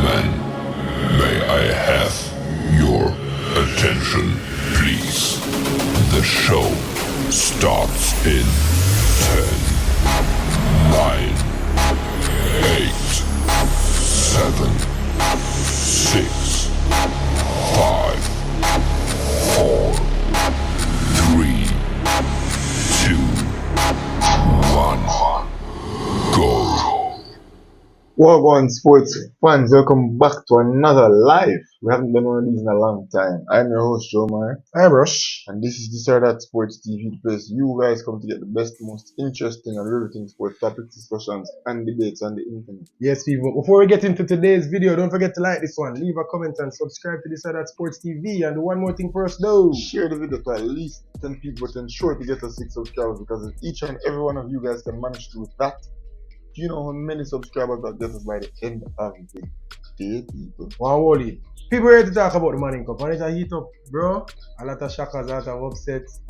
gentlemen, may I have your attention, please? The show starts in 10, 9, 8, 7, 6, 5, 4, 3, 2, 1, go. Welcome, sports fans. Welcome back to another live. We haven't done one of these in a long time. I'm your host, Joe Meyer. I'm Rush. And this is the Stath Sports TV, the place you guys come to get the best, most interesting and riveting sports topics, discussions, and debates on the internet. Yes, people. Before we get into today's video, don't forget to like this one, leave a comment, and subscribe to the Stath Sports TV. And do one more thing for us, though. Share the video to at least 10 people, but ensure to get us 6 subscribers, because if each and every one of you guys can manage to do that, do you know how many subscribers that gets us by the end of the day, people? One Wally. People ready to talk about the Manning Cup, and it's a heat up, bro. A lot of shockers, a lot of upsets.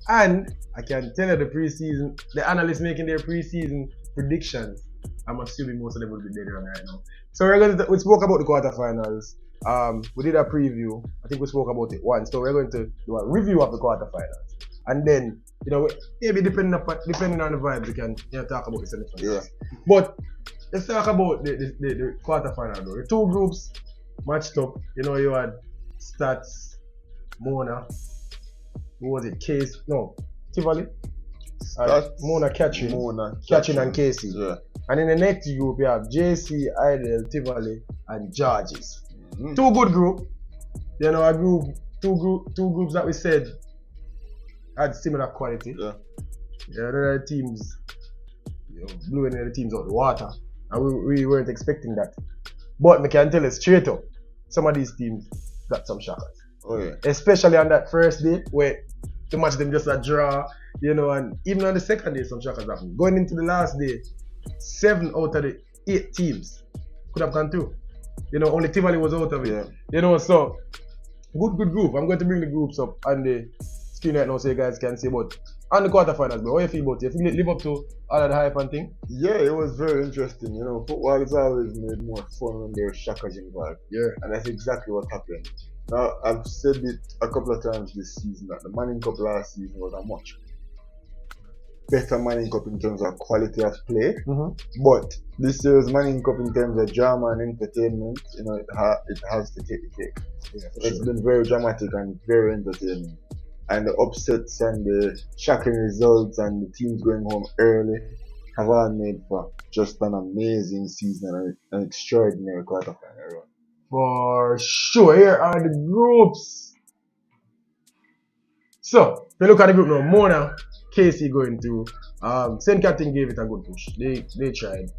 And I can tell you the analysts making their preseason predictions, I'm assuming most of them will be dead on right now. So we spoke about the quarterfinals. We did a preview. I think we spoke about it once. So we're going to do a review of the quarterfinals. And then, maybe depending on the vibe, we can talk about the semifinals. Yeah. But let's talk about the quarterfinal though. The two groups matched up. You had Stath, Mona, who was it? Tivoli? Mona, Catherine, and Casey. Yeah. And in the next group, you have JC, Idle, Tivoli, and Georges. Mm-hmm. Two good groups. Two groups that we said had similar quality. Yeah. The other teams, blew any other teams out the water. And we weren't expecting that. But I can tell you straight up, some of these teams got some shockers. Oh yeah. Especially on that first day where the match them just a draw, and even on the second day some shockers happened. Going into the last day, 7 out of the 8 teams could have gone through. Only Tivoli was out of it. Yeah. So good group. I'm going to bring the groups up on the screen right now so you guys can see. But on the quarterfinals, bro, how you feel about it? You live up to all of the hype and thing? Yeah, it was very interesting. Football is always made more fun when there's shockers involved. Yeah. And that's exactly what happened. Now, I've said it a couple of times this season that the Manning Cup last season was a much better Manning Cup in terms of quality of play. Mm-hmm. But this year's Manning Cup in terms of drama and entertainment, it has to take the cake. Yeah, it's been very dramatic and very entertaining. And the upsets and the shocking results and the teams going home early have all made for just an amazing season and an extraordinary quarterfinal run. For sure, here are the groups. So, if you look at the group now, Mona, Casey going through. St. Catherine gave it a good push. They tried.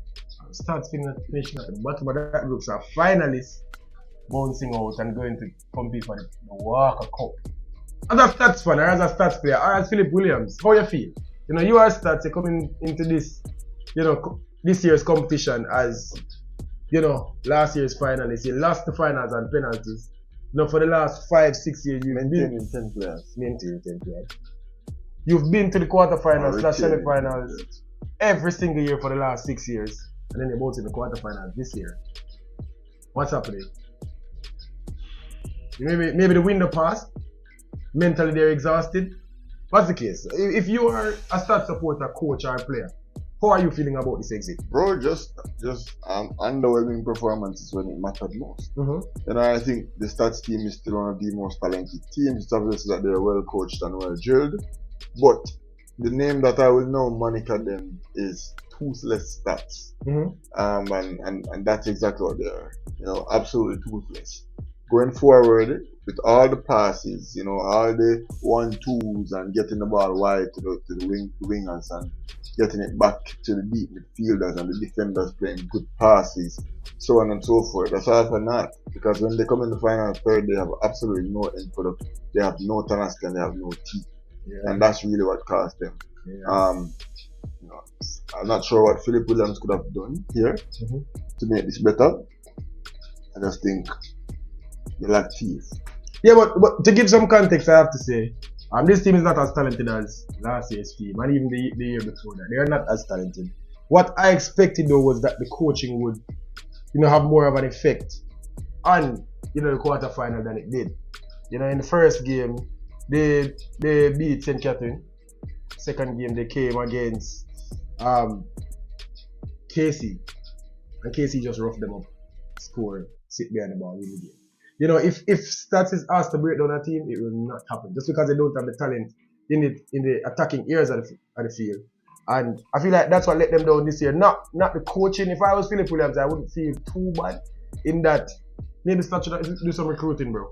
Stath finishing at the bottom of that group. So, finalists bouncing out and going to compete for the Walker Cup. As a Stath fan, or as a Stath player, or as Philip Williams, how you feel? You are Stath, you're coming into this, this year's competition as, last year's finalists. You lost the finals and penalties. For the last 5-6 years, you've maintaining 10 players. Maintaining 10 players. You've been to the quarterfinals, semifinals, every single year for the last 6 years. And then you're both in the quarterfinals this year. What's happening? Maybe the window passed. Mentally they're exhausted. What's the case? If you are a Stath supporter, coach, or player, how are you feeling about this exit? Bro, just underwhelming performances when it mattered most. Mm-hmm. I think the Stath team is still one of the most talented teams. It's obvious that they're well coached and well drilled. But the name that I will now moniker them is Toothless Staths. Mm-hmm. And that's exactly what they are. Absolutely toothless. Going forward with all the passes, all the 1-2s and getting the ball wide to the wingers and getting it back to the deep midfielders and the defenders playing good passes, so on and so forth. That's all for that. Because when they come in the final third, they have absolutely no end product. They have no tenacity and they have no teeth. Yeah. And that's really what cost them. Yeah. I'm not sure what Philip Williams could have done here to make this better. I just think they lack teeth. Yeah, but to give some context, I have to say, this team is not as talented as last year's team, and even the year before that. They are not as talented. What I expected though was that the coaching would have more of an effect on, the quarterfinal than it did. In the first game, they beat St. Catherine. Second game, they came against Casey. And Casey just roughed them up, score, sit behind the ball, win the game. If Stath is asked to break down a team, it will not happen. Just because they don't have the talent in the attacking areas of the field. And I feel like that's what let them down this year. Not the coaching. If I was Philip Williams, I wouldn't feel too bad in that. Maybe Stath should do some recruiting, bro.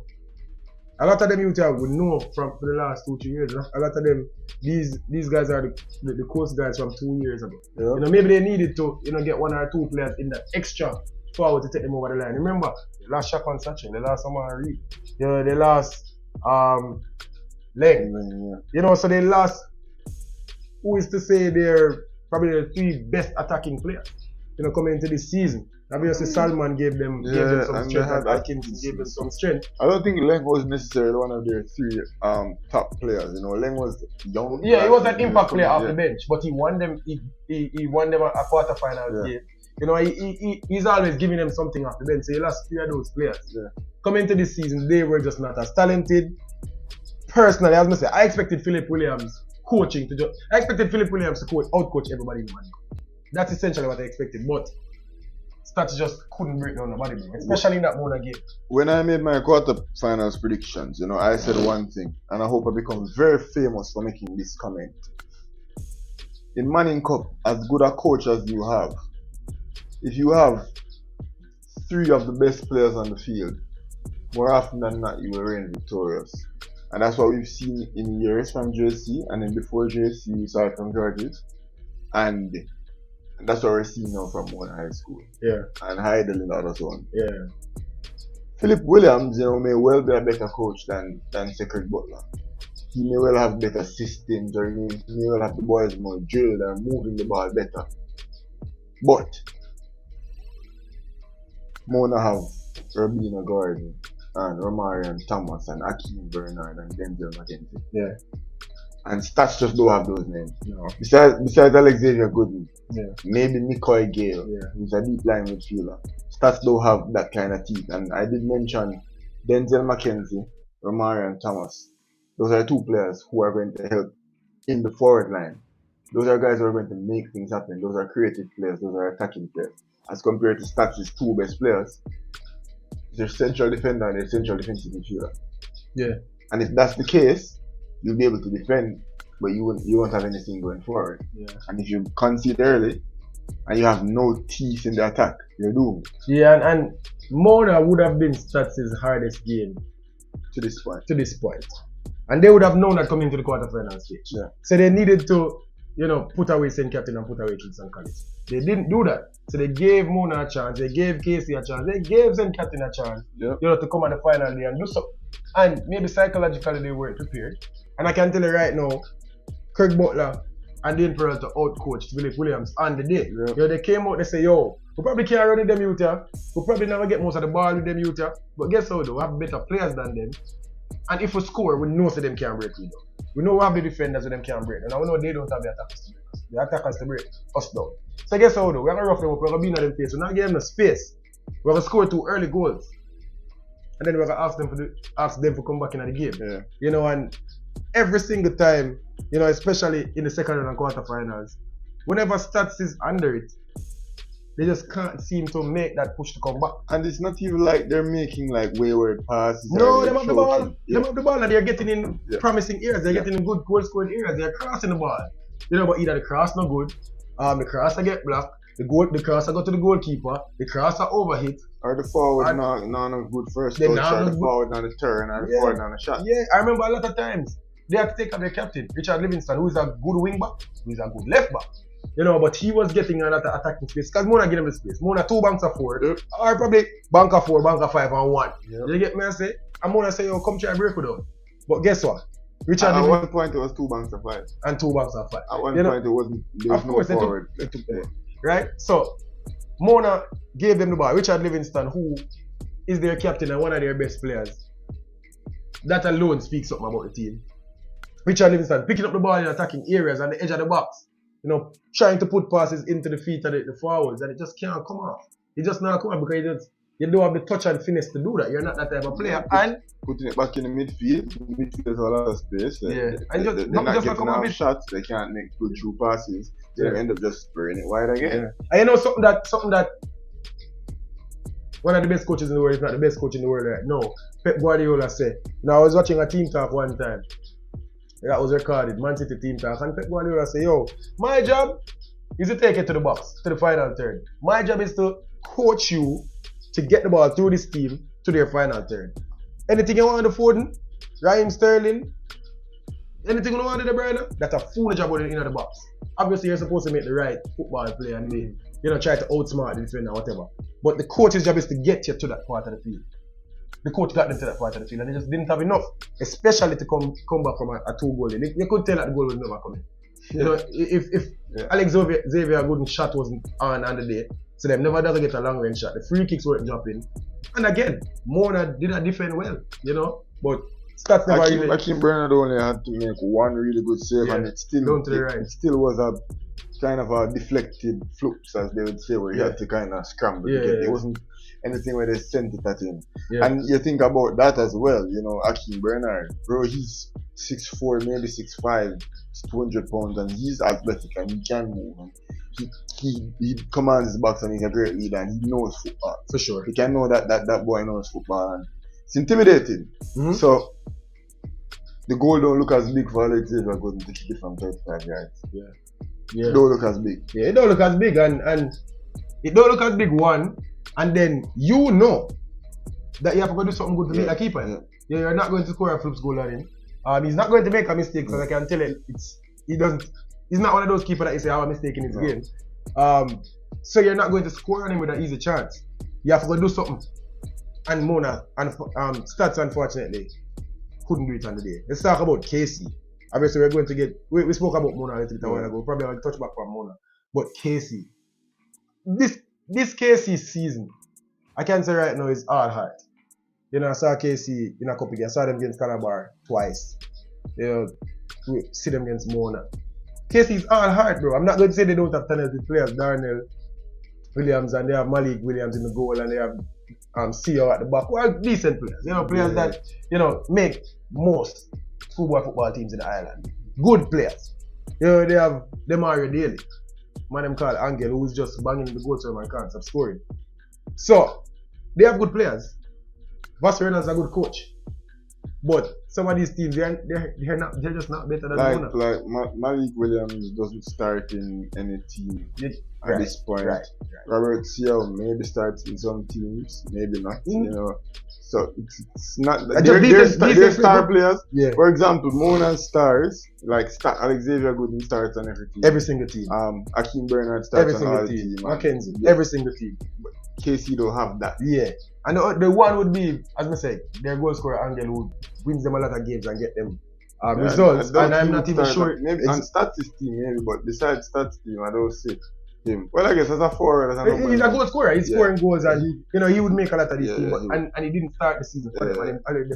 A lot of them youth would know for the last 2-3 years. A lot of them, these guys are the coast guys from 2 years ago. Yeah. Maybe they needed to get 1 or 2 players in that extra forward to take them over the line. Remember, they lost Shaq on Sachin, they lost Omar Reed, they lost Leng. Yeah. So they lost, who is to say they're probably the 3 best attacking players, coming into this season. Obviously, Salman gave them some strength, and Atkins gave them some strength. I don't think Leng was necessarily one of their 3 top players. Leng was young. Yeah, he was an impact player off the bench, but he won them. He won them a quarterfinal game. He's always giving them something off the bench. So he lost 3 of those players. Yeah. Coming into this season, they were just not as talented. Personally, I was gonna say, I expected Philip Williams coaching to out-coach everybody in the money. That's essentially what I expected, but Stath just couldn't break down nobody, especially in that Mona game. When I made my quarterfinals predictions, I said one thing, and I hope I become very famous for making this comment. In Manning Cup, as good a coach as you have, if you have 3 of the best players on the field, more often than not, you will reign victorious. And that's what we've seen in years from JC, and then before JC, we saw it from Georges. And that's what we're seeing now from Mona High School. Yeah. And Hydel in the other zone. Yeah. Philip Williams, may well be a better coach than Cedric Butler. He may well have better systems, or he may well have the boys more drilled and moving the ball better. But Mona have Robina Gordon and Romarian Thomas and Akeem Bernard and Denzel McKenzie. Yeah. And Stats just don't have those names. No. Besides Alexavier Gooden, maybe McCoy Gale, who's a deep line midfielder. Stats don't have that kind of teeth. And I did mention Denzel McKenzie, Romarian Thomas. Those are 2 players who are going to help in the forward line. Those are guys who are going to make things happen. Those are creative players. Those are attacking players. As compared to Stats' 2 best players, they're central defender and they're central defensive midfielder. Yeah. And if that's the case, you'll be able to defend, but you won't have anything going forward. Yeah. And if you concede early and you have no teeth in the attack, you're doomed. Yeah, and Mona would have been Stats' hardest game to this point. And they would have known that coming to the quarterfinal stage. Yeah. So they needed to, put away St. Catherine and put away Kingston College. They didn't do that. So they gave Mona a chance, they gave Casey a chance, they gave St. Catherine a chance, to come on the final day and do so. And maybe psychologically they weren't prepared. And I can tell you right now, Craig Butler and Dean Pearl to out-coach Philip Williams on the day. Yeah. They came out, they say, we probably can't run with them youth here. We probably never get most of the ball with them youth here. But guess what though? We have better players than them. And if we score, we know that them can't break we down. We know we have the defenders that them can't break. And we know they don't have the attackers to break us. The attackers to break us down. So guess what though? We're going to rough them up, we're going to be in their face. We're not giving them the space. We're going to score 2 early goals. And then we're going to ask them to come back into the game. Yeah. And every single time, especially in the second round and quarterfinals, whenever Stats is under it, they just can't seem to make that push to come back. And it's not even like they're making wayward passes. No, they have the ball. They have the ball and they're getting in promising areas. They're getting in good goal scoring areas. They're crossing the ball. But either the cross not good, the crosser get blocked, the crosser go to the goalkeeper, the crosser overhit. Or the forward not a good first touch, or the forward not a turn, or the forward not a shot. Yeah, I remember a lot of times they had to take out their captain, Richard Livingston, who is a good wing back, who is a good left back. But he was getting a lot of attacking space because Mona give him the space. Mona 2 banks of 4, or probably bank of 4, bank of 5 and 1. You get me? I say, and Mona say, come try break with them. But guess what? Richard at one point it was 2 banks of 5. And 2 banks of 5. At one point it wasn't. Of course, no forward. They took right? So Mona gave them the ball. Richard Livingston, who is their captain and one of their best players. That alone speaks something about the team. Richard Livingston picking up the ball in attacking areas on the edge of the box. Trying to put passes into the feet of the forwards, and it just can't come off. He just not come out because you don't have the touch and finesse to do that. You're not that type of player. And putting it back in the midfield. The midfield has a lot of space. Yeah. They're not getting enough shots. They can't make good through passes. They end up just spraying it wide again. Yeah. And you know something that one of the best coaches in the world is not the best coach in the world right now. Pep Guardiola said. Now I was watching a team talk one time. That was recorded, Man City team talk, and Pep Guardiola said, yo, my job is to take it to the box, to the final third. My job is to coach you to get the ball through this team to their final third. Anything you want to Foden, Raheem Sterling, anything you want to the brother, that's a full job in the box. Obviously, you're supposed to make the right football play and be, try to outsmart the defender or whatever. But the coach's job is to get you to that part of the field. The coach got them to that part of the field and they just didn't have enough, especially to come back from a 2-goal. You could tell that the goal was never coming. Yeah. If Alex Xavier Gooden's shot wasn't on the day, so them never does get a long range shot. The free kicks weren't dropping. And again, Mona did not defend well, but Stath never really. Akeem Bernard only had to make one really good save and it still was a kind of a deflected flukes, as they would say, where he had to kind of scramble. It wasn't anything where they sent it at him. Yeah. And you think about that as well, Akeem Bernard, bro, he's 6'4", maybe 6'5", 200 pounds, and he's athletic and he can move. And he commands his box and he's a great leader and he knows football. For sure. You can know that boy knows football and it's intimidating. Mm-hmm. So the goal don't look as big for Alex Xavier Gooden to kick it from 35 yards. Yeah. It don't look as big. Yeah, it don't look as big and it don't look as big one. And then that you have to go do something good to make a keeper. Yeah. You're not going to score a flips goal on him. He's not going to make a mistake because I can tell you he's not one of those keepers that you say have a mistake in his game. So you're not going to score on him with an easy chance. You have to go do something. And Mona and Stats unfortunately couldn't do it on the day. Let's talk about Casey. Obviously we're going to get we spoke about Mona a little bit a while ago. Probably I'll touch back on Mona. But Casey. This Casey season, I can say right now is all heart. I saw Casey in a couple games. I saw them against Calabar twice. We see them against Mona. Casey is all heart, bro. I'm not going to say they don't have talented players. Darnell Williams and they have Malik Williams in the goal and they have CEO at the back. Well, decent players. Players that make most football teams in the island. Good players. They have Demario Daly. Man them called Angel, who's just banging the goal to him and can't stop scoring. So they have good players. Vasserena's a good coach. But some of these teams they're just not better than Mona. Like Malik Williams doesn't start in any team at this point. Right. Robert Seale maybe starts in some teams, maybe not. So it's not they're star players. Yeah. For example, Mona stars like Alex Xavier Gooden starts on every team. Every single team. Akeem Bernard starts on all team. Mackenzie, every single team. But KC don't have that. Yeah. And the one would be, as I said, their goal scorer Angel who wins them a lot of games and get them results. And I'm not even sure. Maybe on Stats team, maybe, but besides Stats team, I don't see him. Well, I guess as a forward, he's a goal scorer. He's scoring goals, and he would make a lot of these teams. And he didn't start the season for them. And already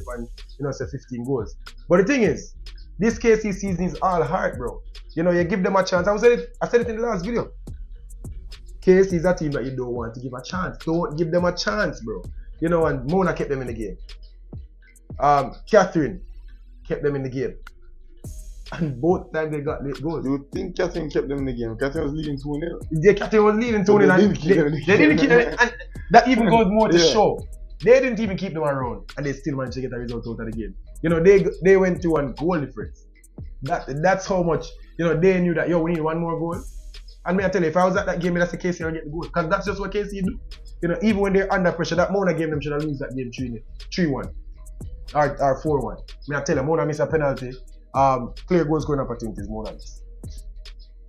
on say 15 goals. But the thing is, this KC season is all heart, bro. You give them a chance. I said it in the last video. KC is a team that you don't want to give a chance. Don't give them a chance, bro. And Mona kept them in the game. Catherine kept them in the game. And both times they got late goals. You think Catherine kept them in the game? Catherine was leading 2-0. Yeah, Catherine was leading 2-0. They didn't keep them. And that even goes more to show. They didn't even keep them around. And they still managed to get a result out of the game. They went to one goal difference. That's how much, they knew that, we need one more goal. And I tell you, if I was at that game, that's the Casey I'll get the goal. Because that's just what Casey do. Even when they're under pressure, that Mona game, them should have lose that game 3-1 or 4-1. I tell you, Mona missed a penalty. Clear goal scoring opportunities, Mona missed.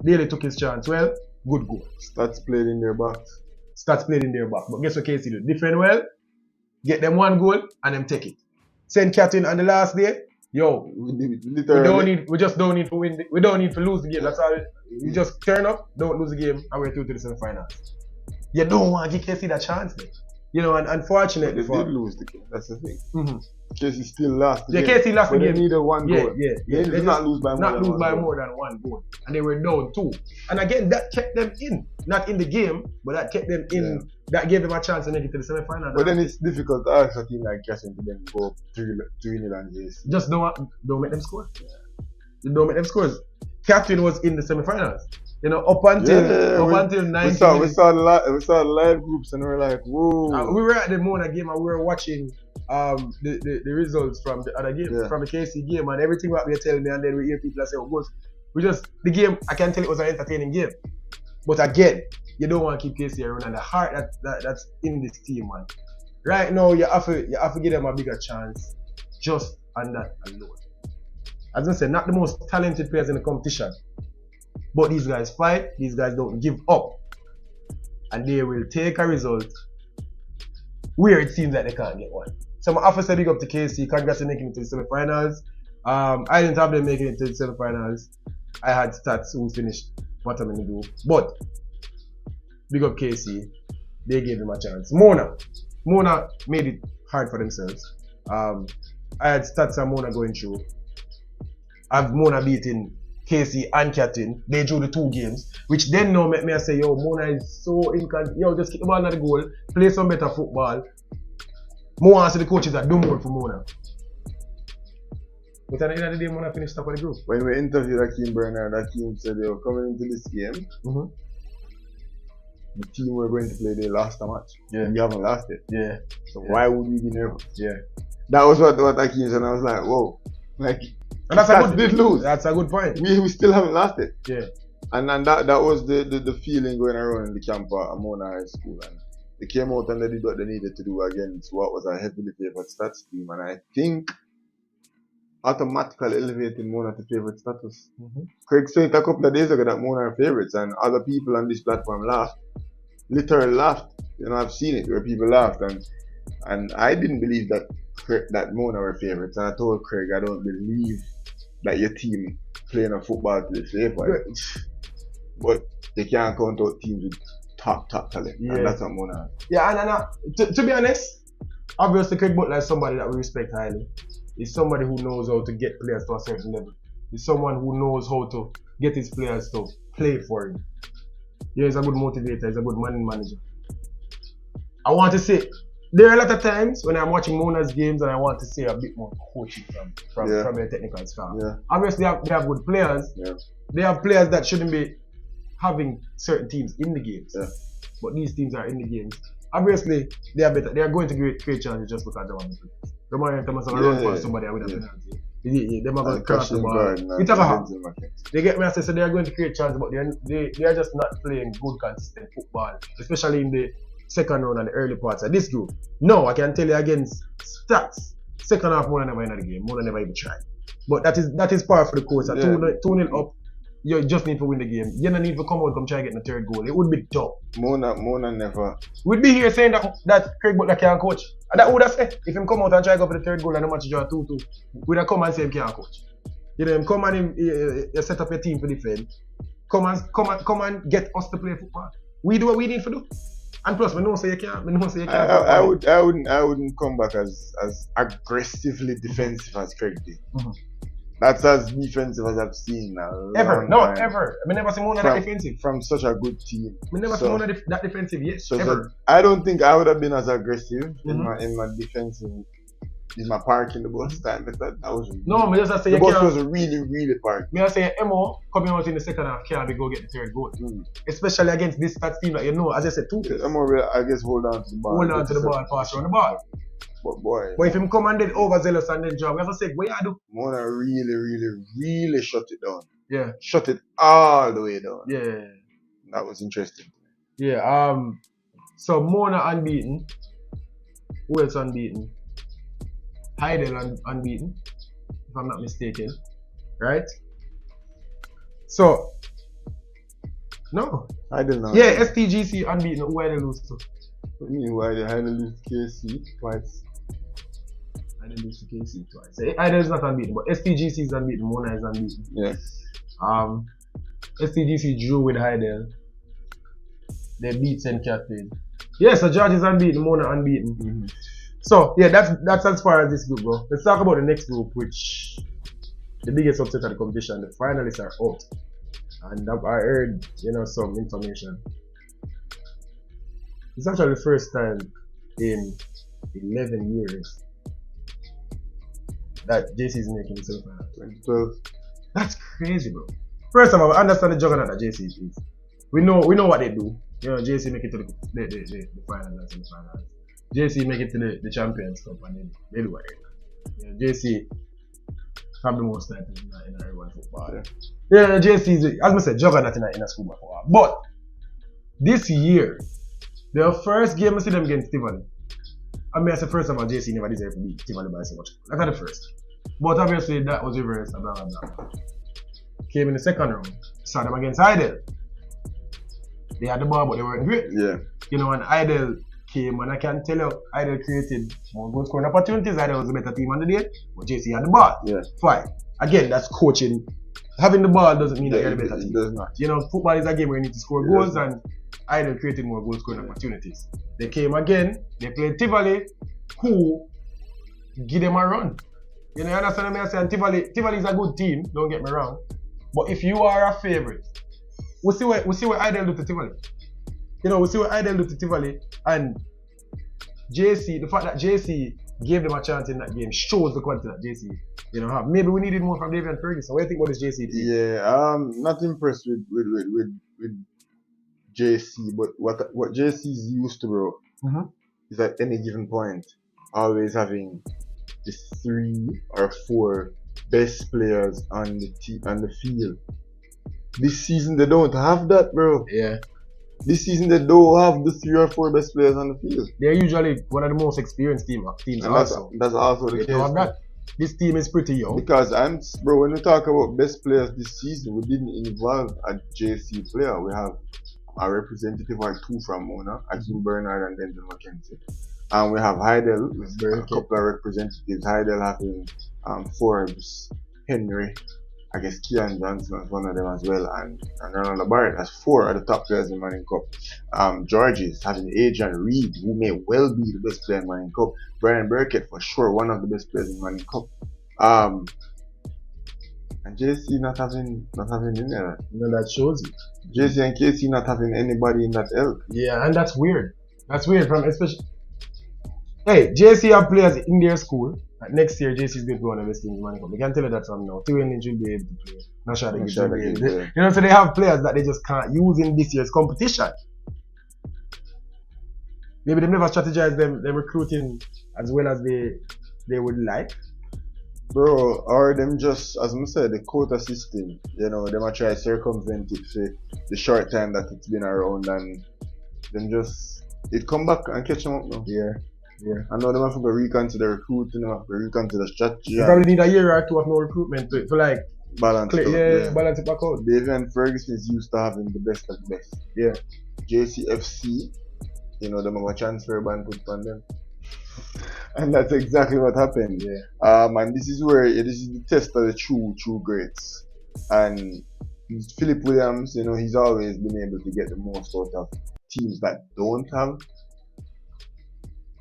Daly took his chance. Well, good goal. Stats played in their back. But guess what Casey do? Defend well, get them one goal, and them take it. Send Catherine on the last day. We just don't need to win. We don't need to lose the game. That's all. You just turn up, don't lose the game, and we're through to the semifinals. You don't want to give KC that chance, man. You know, and unfortunately They did lose the game. That's the thing. Mm-hmm. KC still lost the Yeah, game. KC lost the game. They needed one goal. Yeah. They did not lose by more than one goal. And they were down 2. And again, that kept them in. Not in the game, but that kept them in. Yeah. That gave them a chance to make it to the semi-final. But then it's difficult to ask a team like Cassin to then go 3-0 and KC. Just don't make them score. Yeah. Don't make them scores. Captain was in the semi-finals. You know, up until 90 we saw the live groups and we were like, whoa. We were at the Mona game and we were watching the results from the other game, from the KC game, and everything what we were telling me, and then we hear people say, oh, the game, I can tell it was an entertaining game. But again, you don't want to keep KC around, and the heart that's in this team, man. Right now, you have to give them a bigger chance just on that alone. As I said, not the most talented players in the competition. But these guys fight, these guys don't give up. And they will take a result where it seems like they can't get one. So I have to say big up to KC, congrats on making it to the semi-finals. I didn't have them making it to the semi-finals. I had Stats who finished bottom in the group. But big up KC, they gave him a chance. Mona made it hard for themselves. I had Stats and Mona going through. I've Mona beating KC and Captain. They drew the 2 games, which then now make me say, yo, Mona is so inconsistent. Yo, just kick the ball at the goal, play some better football. More answer the coaches that do more for Mona. But at the end of the day, Mona finished top of the group. When we interviewed Akeem Bernard, Akeem said they were coming into this game. Mm-hmm. The team we're going to play, they lost a match. Yeah. And we haven't lost it. Yeah. So why would we be nervous? Yeah. That was what Akeem said, and I was like, whoa. Like, and that's a good did lose. That's a good point. We still haven't lost it. Yeah. And that was the feeling going around in the camp at Mona High School. And they came out and they did what they needed to do against what was a heavily favored Stats team. And I think automatically elevating Mona to favorite status. Mm-hmm. Craig said a couple of days ago that Mona are favorites, and other people on this platform laughed. Literally laughed. You know, I've seen it where people laughed, and I didn't believe that Mona were favorites. And I told Craig, I don't believe that your team playing a football to the favorite. But they can't count out teams with top talent. Yeah. And that's what Mona. Yeah, and to be honest, obviously Craig Butler is somebody that we respect highly. He's somebody who knows how to get players to a certain level. He's someone who knows how to get his players to play for him. Yeah, he's a good motivator, he's a good manager. I want to say, there are a lot of times when I'm watching Mona's games and I want to see a bit more coaching from their technical staff. Yeah. Obviously, they have good players. Yeah. They have players that shouldn't be having certain teams in the games. Yeah. But these teams are in the games. Obviously, they are better. They are going to create challenges just because they want to play. Romario Thomas is going to run past somebody with a penalty. They're not going to crash the ball. They get me and say, so they are going to create chances, but they are just not playing good, consistent football, especially in the second round and the early parts of this group. No, I can tell you against Stats, second half Mona never in the game. Mona never even tried. But that is part of the course. 2-0 up, you just need to win the game. You don't need to come out and try to get the third goal. It would be tough. Mona never. We'd be here saying that Craig Butler can't coach. And that would have said, if him come out and try to go for the third goal and the match draw 2-2, we'd have come and say him can't coach. You know, him come and you set up your team to defend. Come and get us to play football. We do what we need to do. And plus, we don't say you can't. I wouldn't come back as aggressively defensive as Craig did. Mm-hmm. That's as defensive as I've seen now. Ever. I never seen Mona that defensive. From such a good team. I never seen Mona that defensive yet. Ever. I don't think I would have been as aggressive in my defensive, in my parking the bus time. That was really, no, I just say the bus was really, really parked. I say Emo coming out in the second half can't be go get the third goal. Especially against this Stats team that you know, as I said, 2 players. Emo will, I guess, hold on to the ball. Pass around the ball. But if him come and then overzealous and then jump, we have to say, what you do? Mona really, really, really shut it down. Yeah. Shut it all the way down. Yeah. That was interesting. Yeah. So Mona unbeaten. Who else unbeaten? Hillel unbeaten, if I'm not mistaken. Right? So no. I don't know. Yeah, STGC unbeaten. Who did they lose to? What do you mean why they had to lose to KC twice? I didn't lose to KC twice. Hillel is not unbeaten, but STGC is unbeaten. Mona is unbeaten. Yeah. STGC drew with Hillel. They beat St. Catherine. Yeah, so George is unbeaten, Mona unbeaten. Mm-hmm. So yeah, that's as far as this group go. Let's talk about the next group, which the biggest upset of the competition. The finalists are out, and I heard some information. It's actually the first time in 11 years that JC is making the semifinal. 2012. That's crazy, bro. First of all, I understand the juggernaut that JC is. We know what they do. JC make it to the finals and semifinals. JC make it to the Champions Cup, and then they do what they do. JC have the most titles in everyone's football. Yeah, JC is, as I said, juggernaut in a school football. But this year, the first game I see them against Tivoli. I mean, I said first of all, JC never deserved to beat Tivoli by so much. That's not the first. But obviously, that was reversed. Blah, blah, blah. Came in the second round. Saw them against Idle. They had the ball, but they weren't great. Yeah. And Idle came, and I can tell you, Idle created more goal scoring opportunities. Idle was a better team on the day, but JC had the ball. Yeah. Fine. Again, that's coaching. Having the ball doesn't mean that you're the better team. It does not. Football is a game where you need to score goals, and Idle created more goal scoring opportunities. They came again, they played Tivoli, who give them a run. You understand what I'm saying? Tivoli is a good team, don't get me wrong. But if you are a favourite, we see what Idle do to Tivoli. We see what Idle do to Tivoli, and JC, the fact that JC gave them a chance in that game shows the quality that JC have. Maybe we needed more from David Ferguson. What do you think about this JC team? Yeah, not impressed with JC, but what JC is used to, bro, is at any given point always having the 3 or 4 best players on the field. This season they don't have that, bro. Yeah. This season they don't have the 3 or 4 best players on the field. They're usually one of the most experienced teams also. That's also the case. Don't have that. This team is pretty young. Because bro, when we talk about best players this season, we didn't involve a JC player. We have a representative or 2 from Mona, Akeem Bernard and Denzel McKenzie. And we have Hillel with a couple of representatives. Hillel having Forbes, Henry, I guess Keon Johnson is one of them as well, and Ronald Barrett as 4 of the top players in Manning Cup. Georges having Adrian Reed, who may well be the best player in Manning Cup. Brian Burkett for sure, one of the best players in Manning Cup. And JC not having in there. That shows you. JC and KC not having anybody in that ilk. Yeah, and that's weird. That's weird from especially. Hey, JC have players in their school. Next year, JC is going to be one of the best teams in Manning Cup. We can tell you that from now. Twain Lynch will be able to play. Not sure they will be able to. So they have players that they just can't use in this year's competition. Maybe they never strategize them recruiting as well as they would like. Bro, or them just, as I said, the quota system, them a try circumvent it for the short time that it's been around, and then just, it come back and catch them up now. Yeah. I know them have to reconsider recruiting, them have to reconsider strategy. You probably need a year or 2 of no recruitment to like balance balance it back out. David Ferguson is used to having the best of the best. Yeah. JCFC, them have a transfer ban put on them. And that's exactly what happened. Yeah. And this is the test of the true greats. And Philip Williams, he's always been able to get the most out of teams that don't have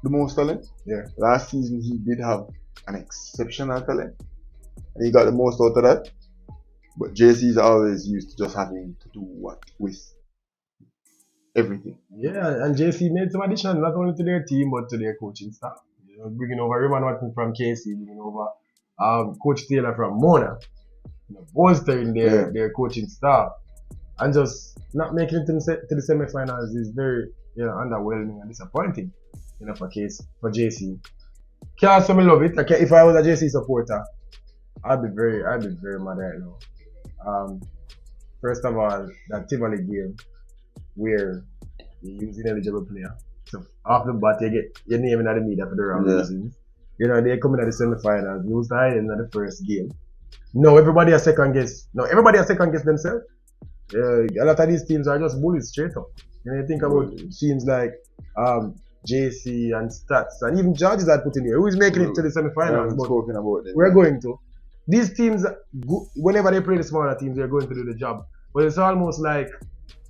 the most talent. Yeah. Last season he did have an exceptional talent, and he got the most out of that. But JC is always used to just having to do what with everything. Yeah, and JC made some additions not only to their team but to their coaching staff. Bringing over Raymond Watson from KC, bringing over Coach Taylor from Mona, bolstering their coaching staff, and just not making it to the semi-finals is very underwhelming and disappointing. For JC. Can't say me love it. Like if I was a JC supporter, I'd be very mad right now. First of all, that Tivoli game where you use ineligible player. So off the bat you get your name in the media for the wrong reasons. They come in at the semi-finals, lose the Highland in the first game. No, everybody has second guess. Themselves. A lot of these teams are just bullies straight up. You think about teams like JC and Stath, and even Georges had put in here. Who is making it to the semi-finals? We're going to. These teams, whenever they play the smaller teams, they're going to do the job. But it's almost like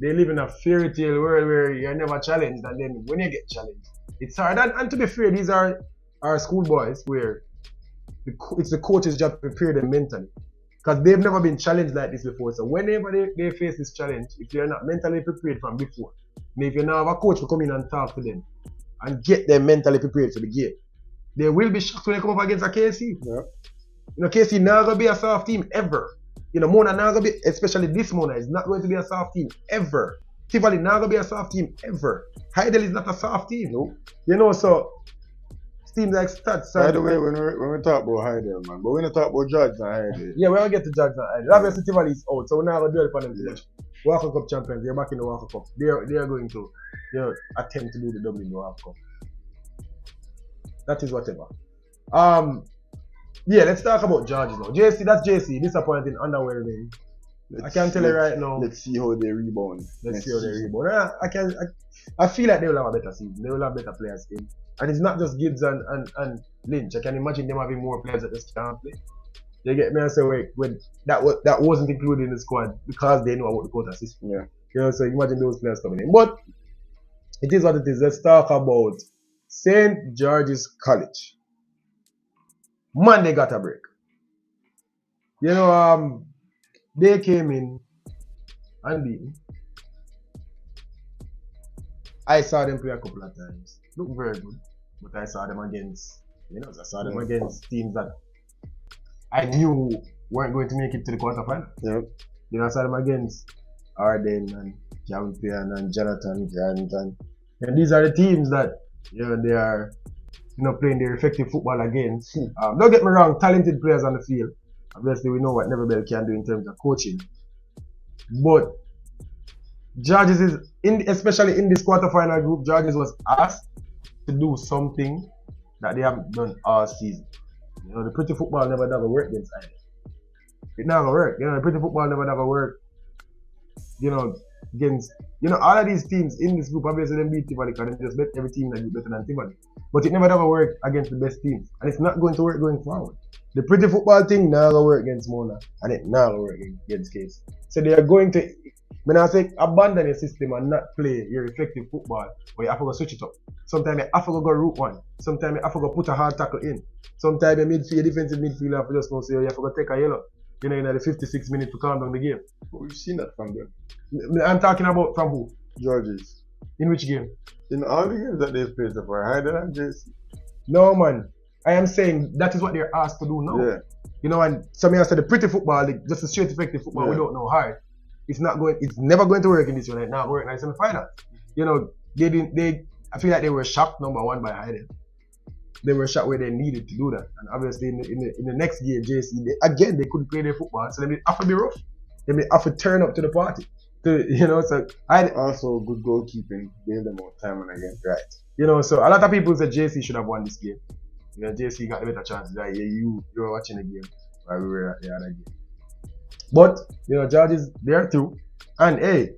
they live in a fairy tale world where you're never challenged, and then when you get challenged, it's hard. And to be fair, these are our schoolboys where it's the coach's job to prepare them mentally. Because they've never been challenged like this before. So whenever they face this challenge, if you're not mentally prepared from before, and if you now have a coach to come in and talk to them and get them mentally prepared for the game, they will be shocked when they come up against a KC. Yeah. You know, KC not going to be a soft team ever. You know, Mona not going to be, especially this Mona, is not going to be a soft team ever. Tivoli not going to be a soft team ever. Hillel is not a soft team. Nope. You know, so teams like Stath. By the way, when we talk about Hillel, man, but when we talk about Judge and Hillel. Yeah, we're going to get to Judge and Hillel. Obviously, Tivoli is out, so we're not going to dwell upon them too much. Walker Cup champions, they're back in the Walker Cup. They are going to attempt to do the double in the Walker Cup. That is whatever. Yeah, let's talk about Georges now. JC, that's JC. Disappointing, underwhelming. I can tell you right now. Let's see how they rebound. I feel like they will have a better season. They will have better players in. And it's not just Gibbs and Lynch. I can imagine them having more players that just can't play. They get me and say, wait, when that wasn't included in the squad because they know about the quota system. Yeah. You know, so imagine those players coming in. But it is what it is. Let's talk about St. George's College. Man, they got a break. You know, they came in unbeaten. I saw them play a couple of times. Look very good. But I saw them against teams that I knew weren't going to make it to the quarterfinal. Yep. You know, I saw them against Arden and Champion and Jonathan Grant. And these are the teams that, you know, they are, you know, playing their effective football against. Don't get me wrong, talented players on the field. Obviously, we know what Neverbell can do in terms of coaching. But Georges is, especially in this quarterfinal group, Georges was asked to do something that they haven't done all season. You know, the pretty football never work against Ireland. It never work. You know, the pretty football never work. You know, against, you know, all of these teams in this group, obviously they beat Tivoli because they just bet every team that is better than Tivoli. But it never worked against the best teams. And it's not going to work going forward. The pretty football thing never work against Mona. And it never work against Case. So they are going to, when I say abandon your system and not play your effective football, or you have to go switch it up. Sometimes you have to go route one. Sometimes you have to go put a hard tackle in. Sometimes your defensive midfielder have to just go say, you have to go take a yellow. You know, in the 56 minutes to calm down the game. But we've seen that from them. I'm talking about from who? Georges. In which game? In all the games that they've played so far, Hillel and JC. No, man. I am saying that is what they're asked to do now. Yeah. You know, and some of us said the pretty football, just a straight effective football, we don't know hard. It's never going to work in this one. It's not working in the semifinal. You know, I feel like they were shocked, number one, by Hillel. They were shocked where they needed to do that. And obviously in the next game, JC, they couldn't play their football, so they have to be rough. They have to turn up to the party. You know, so also good goalkeeping, gave them more time and again. Right. You know, so a lot of people said JC should have won this game. You know, JC got the better chances. Like, you were watching the game while we were at the other game. But, you know, Georges, they're through. And hey,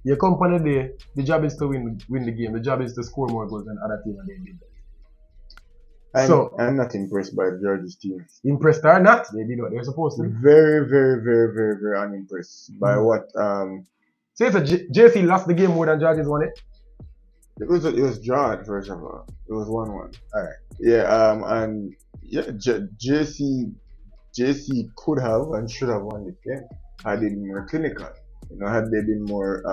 your company there, the job is to win the game. The job is to score more goals than other teams, and they did that. I'm not impressed by the Georges team. Impressed or not, they did what they were supposed to. Very, very, very, very, very unimpressed by what. So it's JC lost the game more than Georges won it? It was drawn, first of all. It was 1-1. Alright. Yeah, and yeah, JC could have and should have won the game had they been more clinical. You know, had they been more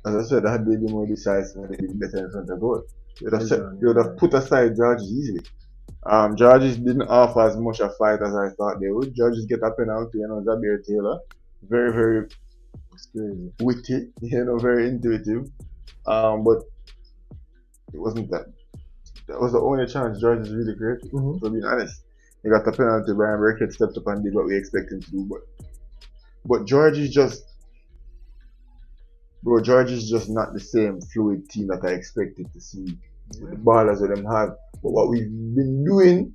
as I said, had they been more decisive, had they been better in front of goal. You would have put aside Georges easily. Georges didn't offer as much a fight as I thought they would. Georges get a penalty, you know, Zabir Taylor. Very, very witty, you know, very intuitive. But it wasn't that. That was the only chance Georges really great, to be honest. He got the penalty, Brian Burkett stepped up and did what we expect him to do. But Georges just not the same fluid team that I expected to see with the ballers that them have. But what we've been doing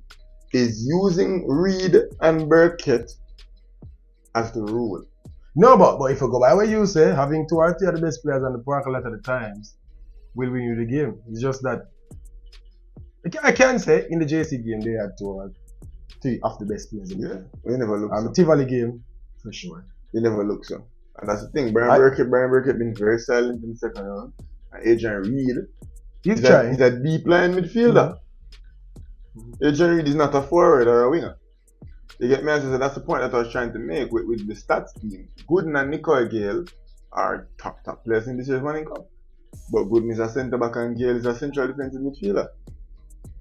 is using Reed and Burkett as the rule. No, but if you go by what you say, having 2 or 3 of the best players on the park a lot of the times will win you the game. It's just that I can say in the JC game they had 2 or 3 of the best players in the game. We never look so. The Tivoli game, for sure. They never look so. And that's the thing. Brian Burkett been very silent in the second round. And Adrian Reed, he's trying. He's a deep line midfielder. Adrian Reed is not a forward or a winger. You get me? So that's the point that I was trying to make with the stats team. Gooden and Nicole Gale are top players in this year's Manning Cup. But Gooden is a centre back and Gale is a central defensive midfielder.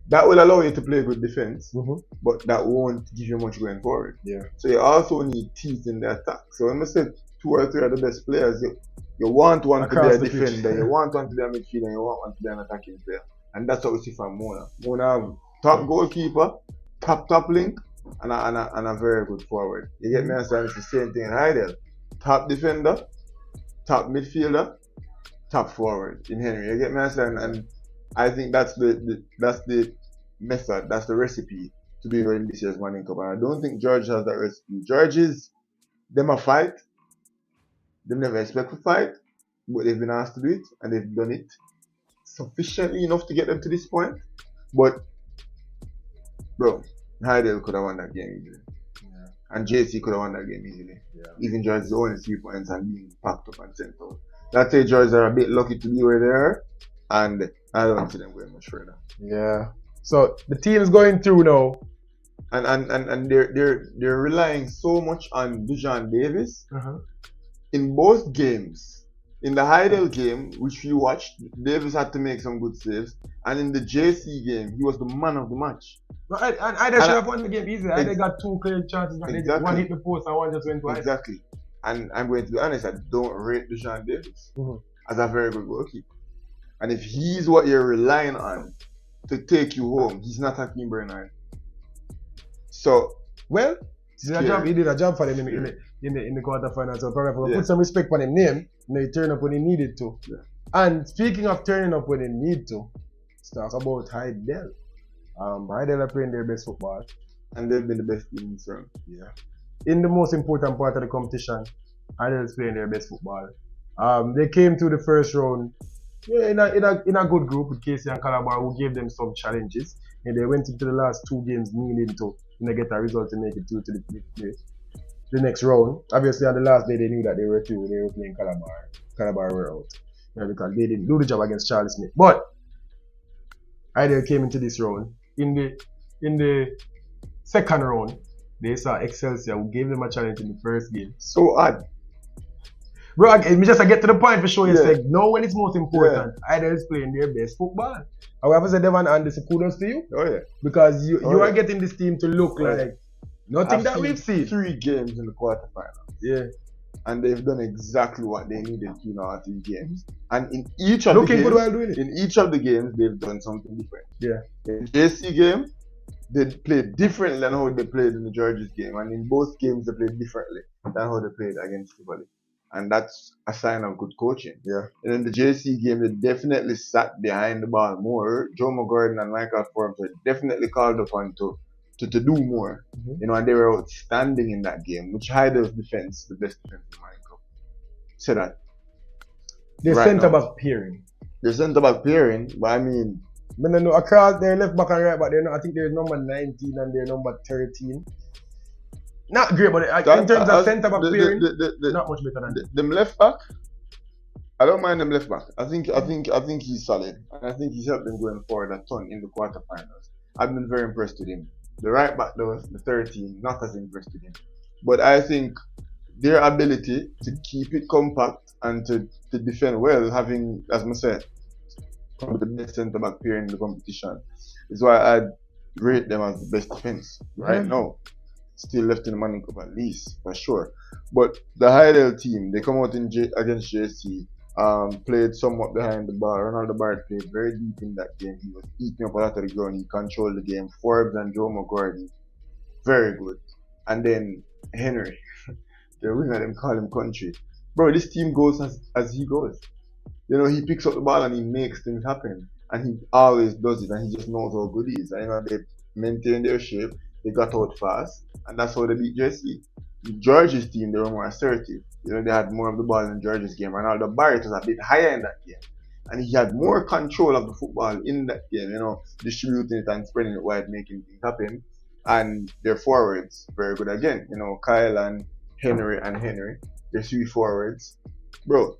That will allow you to play good defense, but that won't give you much going forward. Yeah. So you also need teeth in the attack. So when I say 2 or 3 are the best players, you want one to be a defender, you want one to be a midfielder, you want one to be an attacking player. And that's what we see from Mona. Mona have top goalkeeper, top link, and a very good forward. You get me? So it's the same thing in Hillel. Top defender, top midfielder, top forward in Henry. You get me? And I think that's the method, that's the recipe to be in this year's Manning Cup. And I don't think George has that recipe. George is them a fight. They never expect to fight, but they've been asked to do it and they've done it sufficiently enough to get them to this point. But bro, Hillel could have won that game easily. Yeah. And JC could have won that game easily. Yeah. Even George is only 3 points and being packed up and sent out. I'd say George are a bit lucky to be where they are, and I don't see them going much further. Yeah. So the team is going through now, and they're relying so much on Dujan Davis. In both games. In the Hillel game, which you watched, Davis had to make some good saves, and in the JC game, he was the man of the match. No, I should have won the game easily. They got 2 clear chances. Exactly. One hit the post and one just went wide. Exactly. And I'm going to be honest, I don't rate Dujan Davis as a very good goalkeeper. And if he's what you're relying on to take you home, he's not a Team Bernard. So, well, he did a job for them in the quarterfinal. So probably put some respect on his name. He turned up when he needed to. Yeah. And speaking of turning up when he need to, let's talk about Hillel. Hillel are playing their best football. And they've been the best team in this round. Yeah. In the most important part of the competition, Hillel is playing their best football. They came to the first round in a good group with KC and Calabar, who gave them some challenges. And they went into the last 2 games needing to get a result to make it to the next round. Obviously, on the last day, they knew that they were through. They were playing Calabar. Calabar were out. Yeah, because they didn't do the job against Charlie Smith. But Hillel came into this round. In the second round, they saw Excelsior, who gave them a challenge in the first game. So odd. Bro, me just get to the point for sure. You say, no, when it's most important, Hillel is playing their best football. However, say Devon and this kudos to you. Oh yeah. Because you are getting this team to look like nothing that we've seen. 3 games in the quarterfinals. Yeah. And they've done exactly what they needed to in our 3 games. And in each of the games, good while doing it. In each of the games, they've done something different. Yeah. In the JC game, they played differently than how they played in the Georges game. And in both games, they played differently than how they played against Tivoli. And that's a sign of good coaching. Yeah. And in the JC game, they definitely sat behind the ball more. Joe McGordon and Michael Forbes were definitely called upon to do more. You know, and they were outstanding in that game, which Hillel's defense, the best defense in my cup. Say that. They're centre back pairing. They're centre back pairing, but I mean, no, across their left back and right back, I think they're number 19 and they're number 13. Not great, but in terms of centre back pairing, not much better than them left back. I don't mind them left back. I think he's solid, and I think he's helped them going forward a ton in the quarterfinals. I've been very impressed with him. The right back though, the 13, not as impressed with him. But I think their ability to keep it compact and to defend well, having, as I said, probably the best centre back pair in the competition, is why I'd rate them as the best defense right now. Still left in the Manning Cup at least, for sure. But the Hillel team, they come out against JC, played somewhat behind the ball. Ronaldo Barrett played very deep in that game. He was eating up a lot of the ground. He controlled the game. Forbes and Joe McGordon, very good. And then Henry, the winger, them call him country. Bro, this team goes as he goes. You know, he picks up the ball and he makes things happen. And he always does it, and he just knows how good he is. And you know, they maintain their shape. They got out fast, and that's how they beat JC. George's team, they were more assertive. You know, they had more of the ball in George's game. Ronaldo Barrett was a bit higher in that game, and he had more control of the football in that game. You know, distributing it and spreading it wide, making things happen. And their forwards very good again. You know, Kyle and Henry. their 3 forwards. Bro,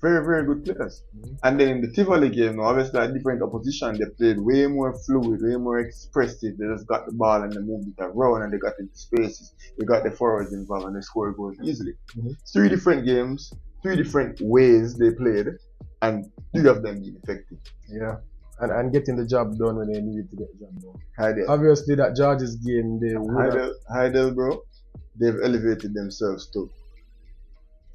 very, very good players. And then in the Tivoli game, now, obviously a different opposition, they played way more fluid, way more expressive. They just got the ball and they moved it around and they got into spaces. They got the forwards involved and they scored goals easily. 3 different games, 3 different ways they played, and 3 of them being effective. Yeah. And getting the job done when they needed to get the job done. Heidel. Obviously, that George's game, they Heidel, bro, they've elevated themselves to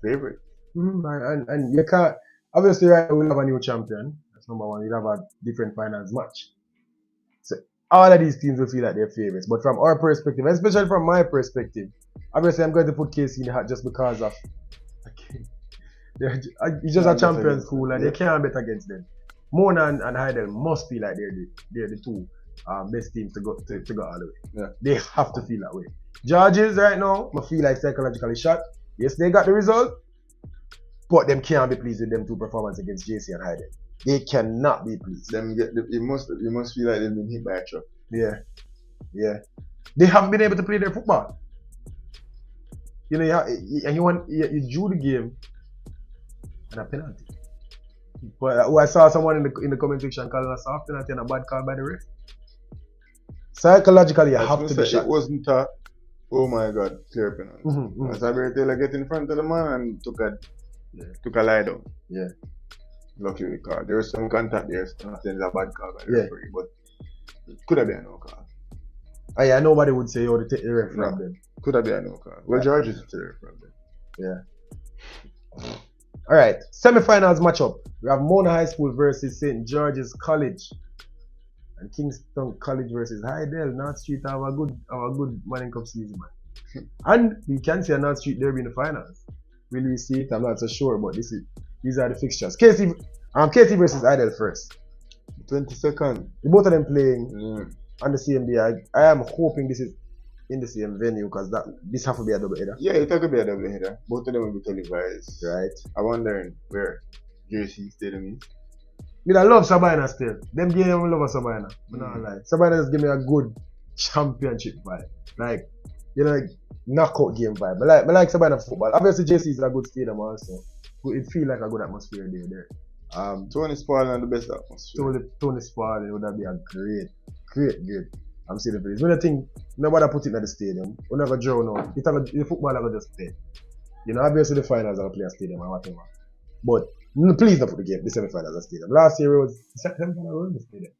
favorite. And you can't, obviously, right now we'll have a new champion. That's number one. We'll have a different finals match. So, all of these teams will feel like they're favorites. But from our perspective, especially from my perspective, obviously, I'm going to put KC in the hat just because of. It's just a champions pool and they can't bet against them. Mona and Heidel must feel like they're the 2 best teams to go all the way. Yeah. They have to feel that way. Georges right now, I feel like psychologically shot. Yes, they got the result, but them can't be pleased with them 2 performances against JC and Heidel. They cannot be pleased. You must feel like they've been hit by a truck. Yeah. They haven't been able to play their football. You know, you drew the game and a penalty. But I saw someone in the comment section calling a soft penalty and a bad call by the ref. Psychologically, you have to be shot. It wasn't a, oh my god, clear penalty. Sabir Taylor get in front of the man and took a lie down. Yeah. Lucky we called. There was some contact there, so it's a bad call by the referee, but it could have been a no call. Oh yeah, nobody would say, oh, they take the ref from them. Could have been a no call. Well, George is the ref from them. Yeah. Alright, semi-finals matchup. We have Mona High School versus St. George's College. And Kingston College versus Heidel. North Street have a good Manning Cup season, man. And we can see a North Street derby in the finals. Will we see it? I'm not so sure, but these are the fixtures. KT versus Heidel first. 22nd. Both of them playing on the same day. I am hoping this is in the same venue because this have to be a double header. Yeah, it could be a double header. Both of them will be televised. Right. I'm wondering where JC Stadium is. I love Sabina still. Them game I love Sabina. I'm not lie. Sabina just give me a good championship vibe. Like, you know, like knockout game vibe. I like Sabina football. Obviously JC is a good stadium also. It feel like a good atmosphere there. Tony Spalding and the best atmosphere. Tony Spalding would be a great. I'm saying the place. When I think nobody put it in the stadium, we never draw now. The football will just play. You know, obviously the finals are play a stadium or whatever. But please don't put the semi-finals at stadium. Last year it was the semi-final in the stadium.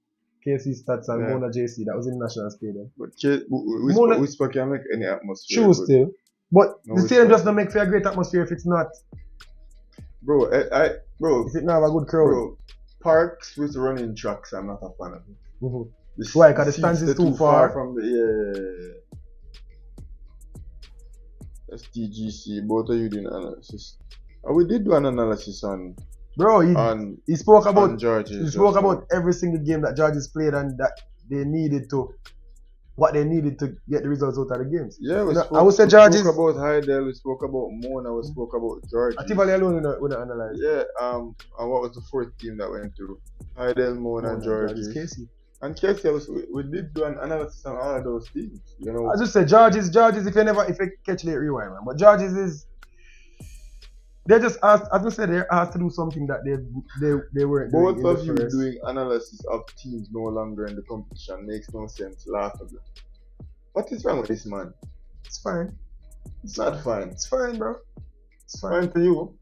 KC Stats and Mona JC, that was in the national stadium. But Whisper can make any atmosphere. True still. But the stadium just don't make for a great atmosphere if it's not. Bro, if it not have a good crowd. Bro, parks with running tracks, I'm not a fan of it. Why? Because the stands is too far from the STGC. Both of you did an analysis. We did do an analysis on. Bro, he spoke about Georges. He spoke about every single game that Georges played and that they needed to, what they needed to get the results out of the games. Yeah, I would say Georges. We spoke about Heidel. We spoke about Mona. We spoke about Georges. Tivoli alone we don't analyze. Yeah. And what was the 4th team that went through? Heidel, Mona, Georges. KC. And KC, we did do an analysis on all of those teams. You know. I just say Georges. If you catch late rewind, man. But Georges is. They just asked, as I said, they're asked to do something that they weren't doing. Both of you doing analysis of teams no longer in the competition makes no sense. Laughable. What is wrong with this man? It's fine. It's not fine. It's fine, bro. It's fine to you.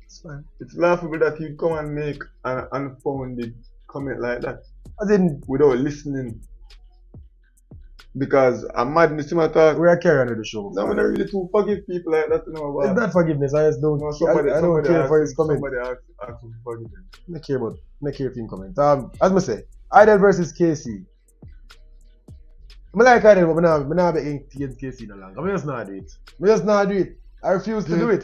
It's fine. It's laughable that you come and make an unfounded comment like that. I didn't. Without listening. Because I'm mad in the same talk. We are carrying on the show. No, we're not really too forgive people like that to know about. It's not forgiveness, I just don't. I don't care for his comment. Somebody ask for forgiveness. I care if him comment. As I say, Heidel versus KC. I like Heidel, but I'm not betting against KC no longer. I just not do it. I refuse to do it.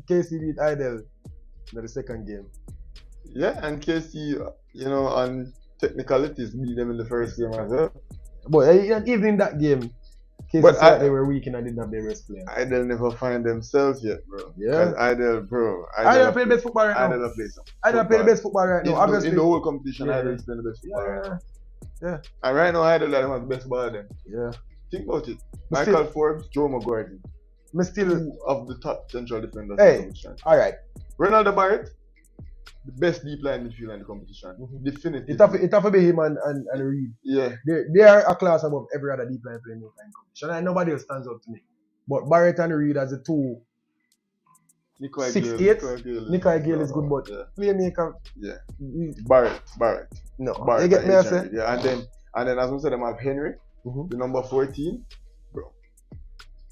KC beat Heidel in the second game. Yeah, and KC, you know, on technicalities beat them in the first game as well. But even in that game, KC said they were weak and I didn't have their best player. Heidel never find themselves yet, bro. Yeah. Heidel play the best football right now. Heidel play the best football right now. Obviously, in the whole competition, Heidel is playing the best football right now. Yeah. And right now, Heidel has the best ball then. Yeah. Think about it. Michael Forbes, Joe McGuire. me still two of the top central defenders in the hey, competition. alright. Ronaldo Barrett, the best deep line midfielder in the competition. Definitively. It have to be him and Reed. Yeah. They are a class above every other deep line playmaker in competition. And nobody else stands out to me. But Barrett and Reed as the two 6'8". Nikai Gale is good, but playmaker. Yeah. Barrett. No. Barrett. You get me, I say? Yeah, and then as we said, them have Henry, the number 14, bro.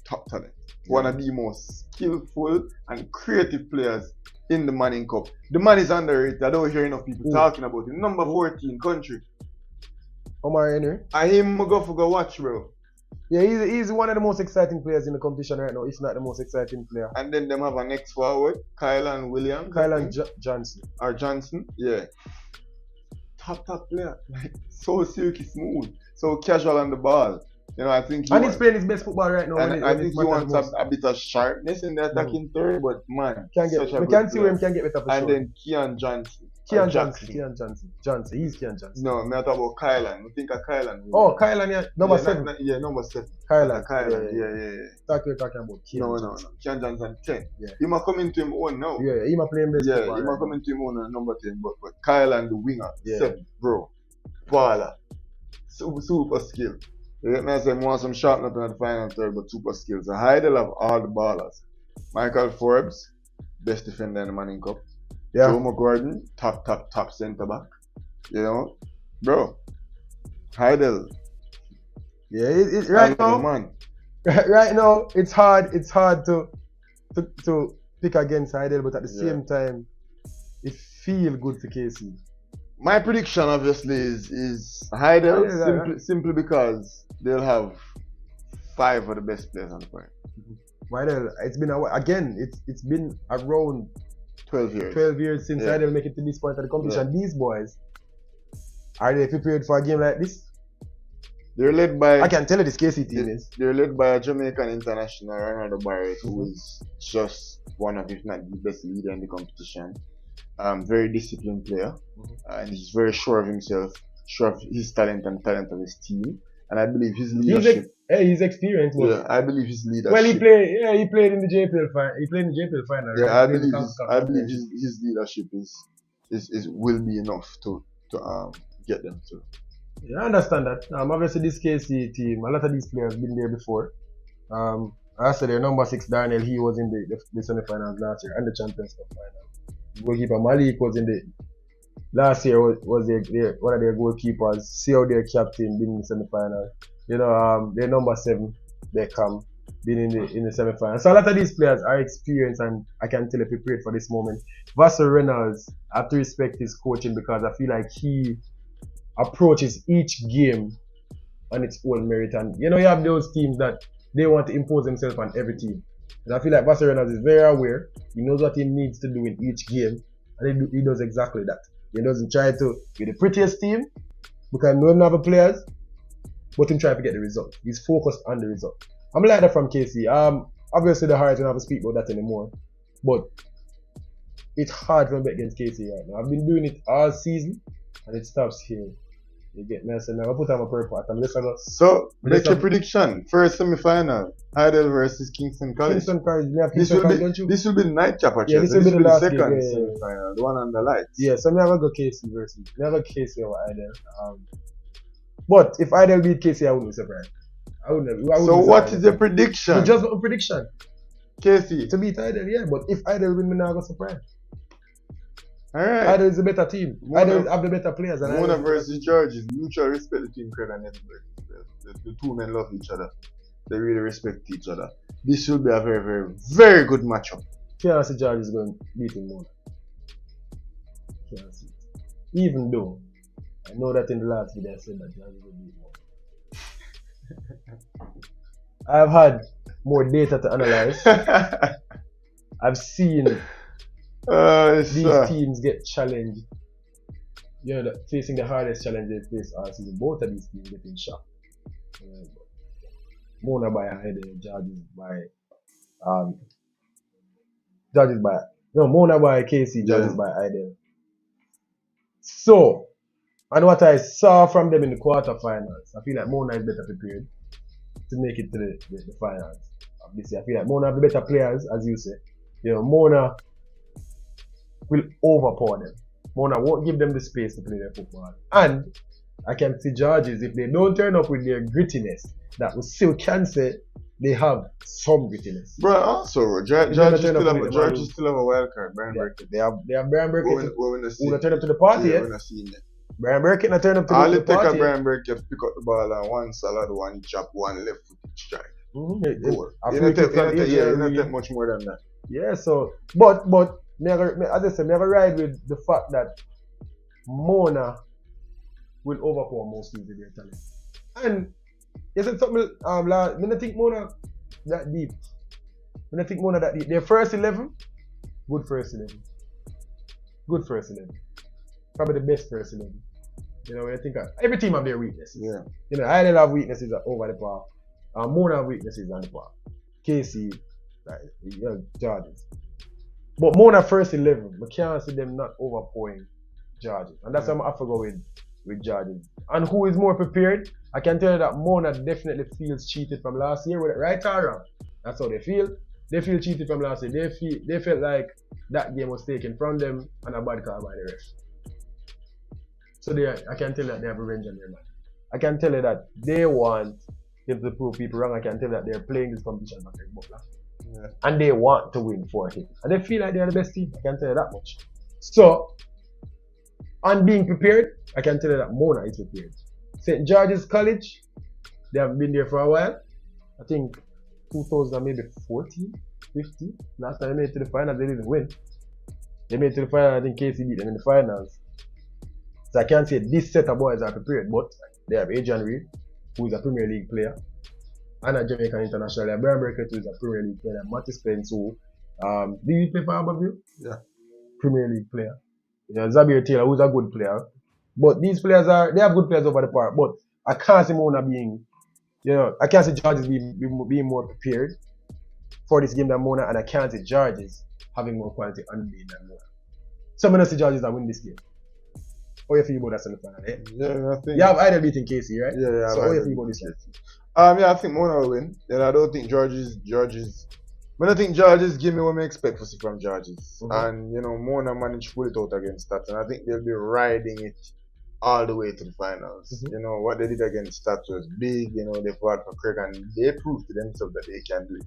Top talent. One of the most skillful and creative players in the Manning Cup. The man is underrated. I don't hear enough people talking about him. Number 14 country. Omar Henry. I him go watch, bro. Yeah, he's one of the most exciting players in the competition right now, if not the most exciting player. And then them have a next forward, Kylan Williams. Kylan Johnson. Or Johnson, yeah. Top player. Like, so silky smooth. So casual on the ball. You know, I think he's playing his best football right now. And I think he wants a bit of sharpness in the attacking third, but man, we can see where he can get better for and sure. Then Kean Johnson. He's Kean Johnson. No, I'm not talking about Kylan. I think of Kylan. Oh, Kylan, yeah. Number 7. Number 7. Kylan. Yeah. We're talking about Kean. No. Kean Johnson 10. Yeah. He might come into him own now. Yeah, he might play him best. Yeah, he might come into him own at number 10. But Kylan, the winger, 7, bro. Baller. Super skill. You get me? I say, want some sharpness in the final third, but super skills. So Heidel have all the ballers. Michael Forbes, best defender in the Manning Cup. Yeah. Joe McGordon, top centre back. You know, bro. Heidel. Yeah, right now. Man. Right now, it's hard to pick against Heidel, but at the same time, it feels good for KC. My prediction obviously is Heidel simply because they'll have 5 of the best players on the point. Heidel, it's been it's been around 12 years. 12 years since Heidel make it to this point of the competition. These boys, are they prepared for a game like this? They're led by, I can tell you this KC team is. They're led by a Jamaican international, Ronaldo Barrett, who is just one of, if not the best leader in the competition. Very disciplined player, and he's very sure of himself, sure of his talent and talent of his team. And I believe his leadership. He's experienced. Yeah, I believe his leadership. Well, he played in the JPL final. He played in the JPL final. Right? Yeah, I believe his leadership is will be enough to get them to. Yeah, I understand that. Obviously this KC team, a lot of these players been there before. I said their number 6 Daniel, he was in the semi-finals last year and the Champions Cup final. Goalkeeper Malik was in the last year was their one of their goalkeepers. See how their captain been in the semi-final. You know, their number 7 Beckham been in the semi-final. So a lot of these players are experienced and I can tell you prepared for this moment. Vassal Reynolds, I have to respect his coaching because I feel like he approaches each game on its own merit, and you know you have those teams that they want to impose themselves on every team. And I feel like Vassal Reynolds is very aware. He knows what he needs to do in each game, and he does exactly that. He doesn't try to be the prettiest team because he doesn't have the players, but he try to get the result. He's focused on the result. I'm like that from KC. Obviously the Hearts don't have to speak about that anymore, but it's hard to bet against KC right now. I've been doing it all season, and it stops here. You get me? So now I put on my purple hat. So, make your prediction. First semi-final, Heidel versus Kingston College. Kingston College. This will be the nightcap actually. Yeah, this will be the last second game, semi-final, the one on the lights. Yeah, so me have a go KC versus. Me have a KC over Heidel. But if Heidel beat KC, I wouldn't be surprised. I wouldn't so what is the prediction? Just a prediction. KC to beat Heidel, yeah. But if Heidel win, me not go surprise. Alright. Heidel is a better team. Heidel have the better players. Mona versus George is mutual respect between Craig and Edinburgh. The two men love each other. They really respect each other. This should be a very, very, very good matchup. Can't see George is going to beat him Mona. Can't see it. Even though I know that in the last video I said that George is going to beat Mona. I've had more data to analyze. I've seen these teams get challenged. You know, facing the hardest challenge they face all season. Both of these teams getting shot. Mona by Heidel, Mona by KC, judges by Heidel. So, and what I saw from them in the quarterfinals, I feel like Mona is better prepared to make it to the finals. of this year. I feel like Mona have the better players, as you say. You know, Mona will overpower them. Mona won't give them the space to play their football. And I can see Georges, if they don't turn up with their grittiness, that we still can say they have some grittiness. Bro, also, Georges still have a wild card, Brian Burkett. They have Brian Burkett who turn up to the party, yeah? Brian Burkett not turn up to the party. All it take a Brian Burkett pick up the ball and one salad, one chop, one left foot strike. Goal. You don't take much more than that. Yeah, so, but as I said, never ride with the fact that Mona will overpower most teams with their talent. And you said something, I don't think Mona that deep. Their first 11, good first 11. Good first 11. Probably the best first 11. You know, when you think of every team have their weaknesses. Yeah. You know, Hillel have weaknesses over the park. Mona have weaknesses on the park. Casey, Georges. But Mona first 11, we can't see them not overpowering Georges. And that's why I'm have to go with Georges. And who is more prepared? I can tell you that Mona definitely feels cheated from last year, right or wrong. That's how they feel. They feel cheated from last year. They felt like that game was taken from them and a bad call by the ref. So I can tell you that they have revenge on their mind. I can tell you that they want him to prove people wrong. I can tell you that they're playing this competition for Greg Butler. Yeah. And they want to win for him. And they feel like they are the best team. I can tell you that much. So, on being prepared, I can tell you that Mona is prepared. St. George's College, they have been there for a while. I think 2014, 15. Last time they made it to the finals, they didn't win. They made it to the finals, I think Casey beat them in the finals. So I can't say this set of boys are prepared, but they have Adrian Reid, who is a Premier League player, and a Jamaican international. They have Brian Burkett, who is a Premier League player. Matty Spence, who did he play for Abbeville? Yeah. Premier League player. You know, Zabir Taylor, who's a good player. But these players they have good players over the park. But I can't see Mona being, you know, I can't see Georges being more prepared for this game than Mona, and I can't see Georges having more quality on the day than Mona. So I'm going to see Georges that win this game. How you feel about that semi-final, eh? Yeah, I think. You have either beating Casey, right? Yeah. So how you feel about this game? Yeah, I think Mona will win. And I don't think Georges. But I think Georges give me what I expect from Georges. And you know, Mona managed to pull it out against Stath, and I think they'll be riding it all the way to the finals. You know, what they did against Stath was big. You know, they fought for Craig, and they proved to themselves that they can do it.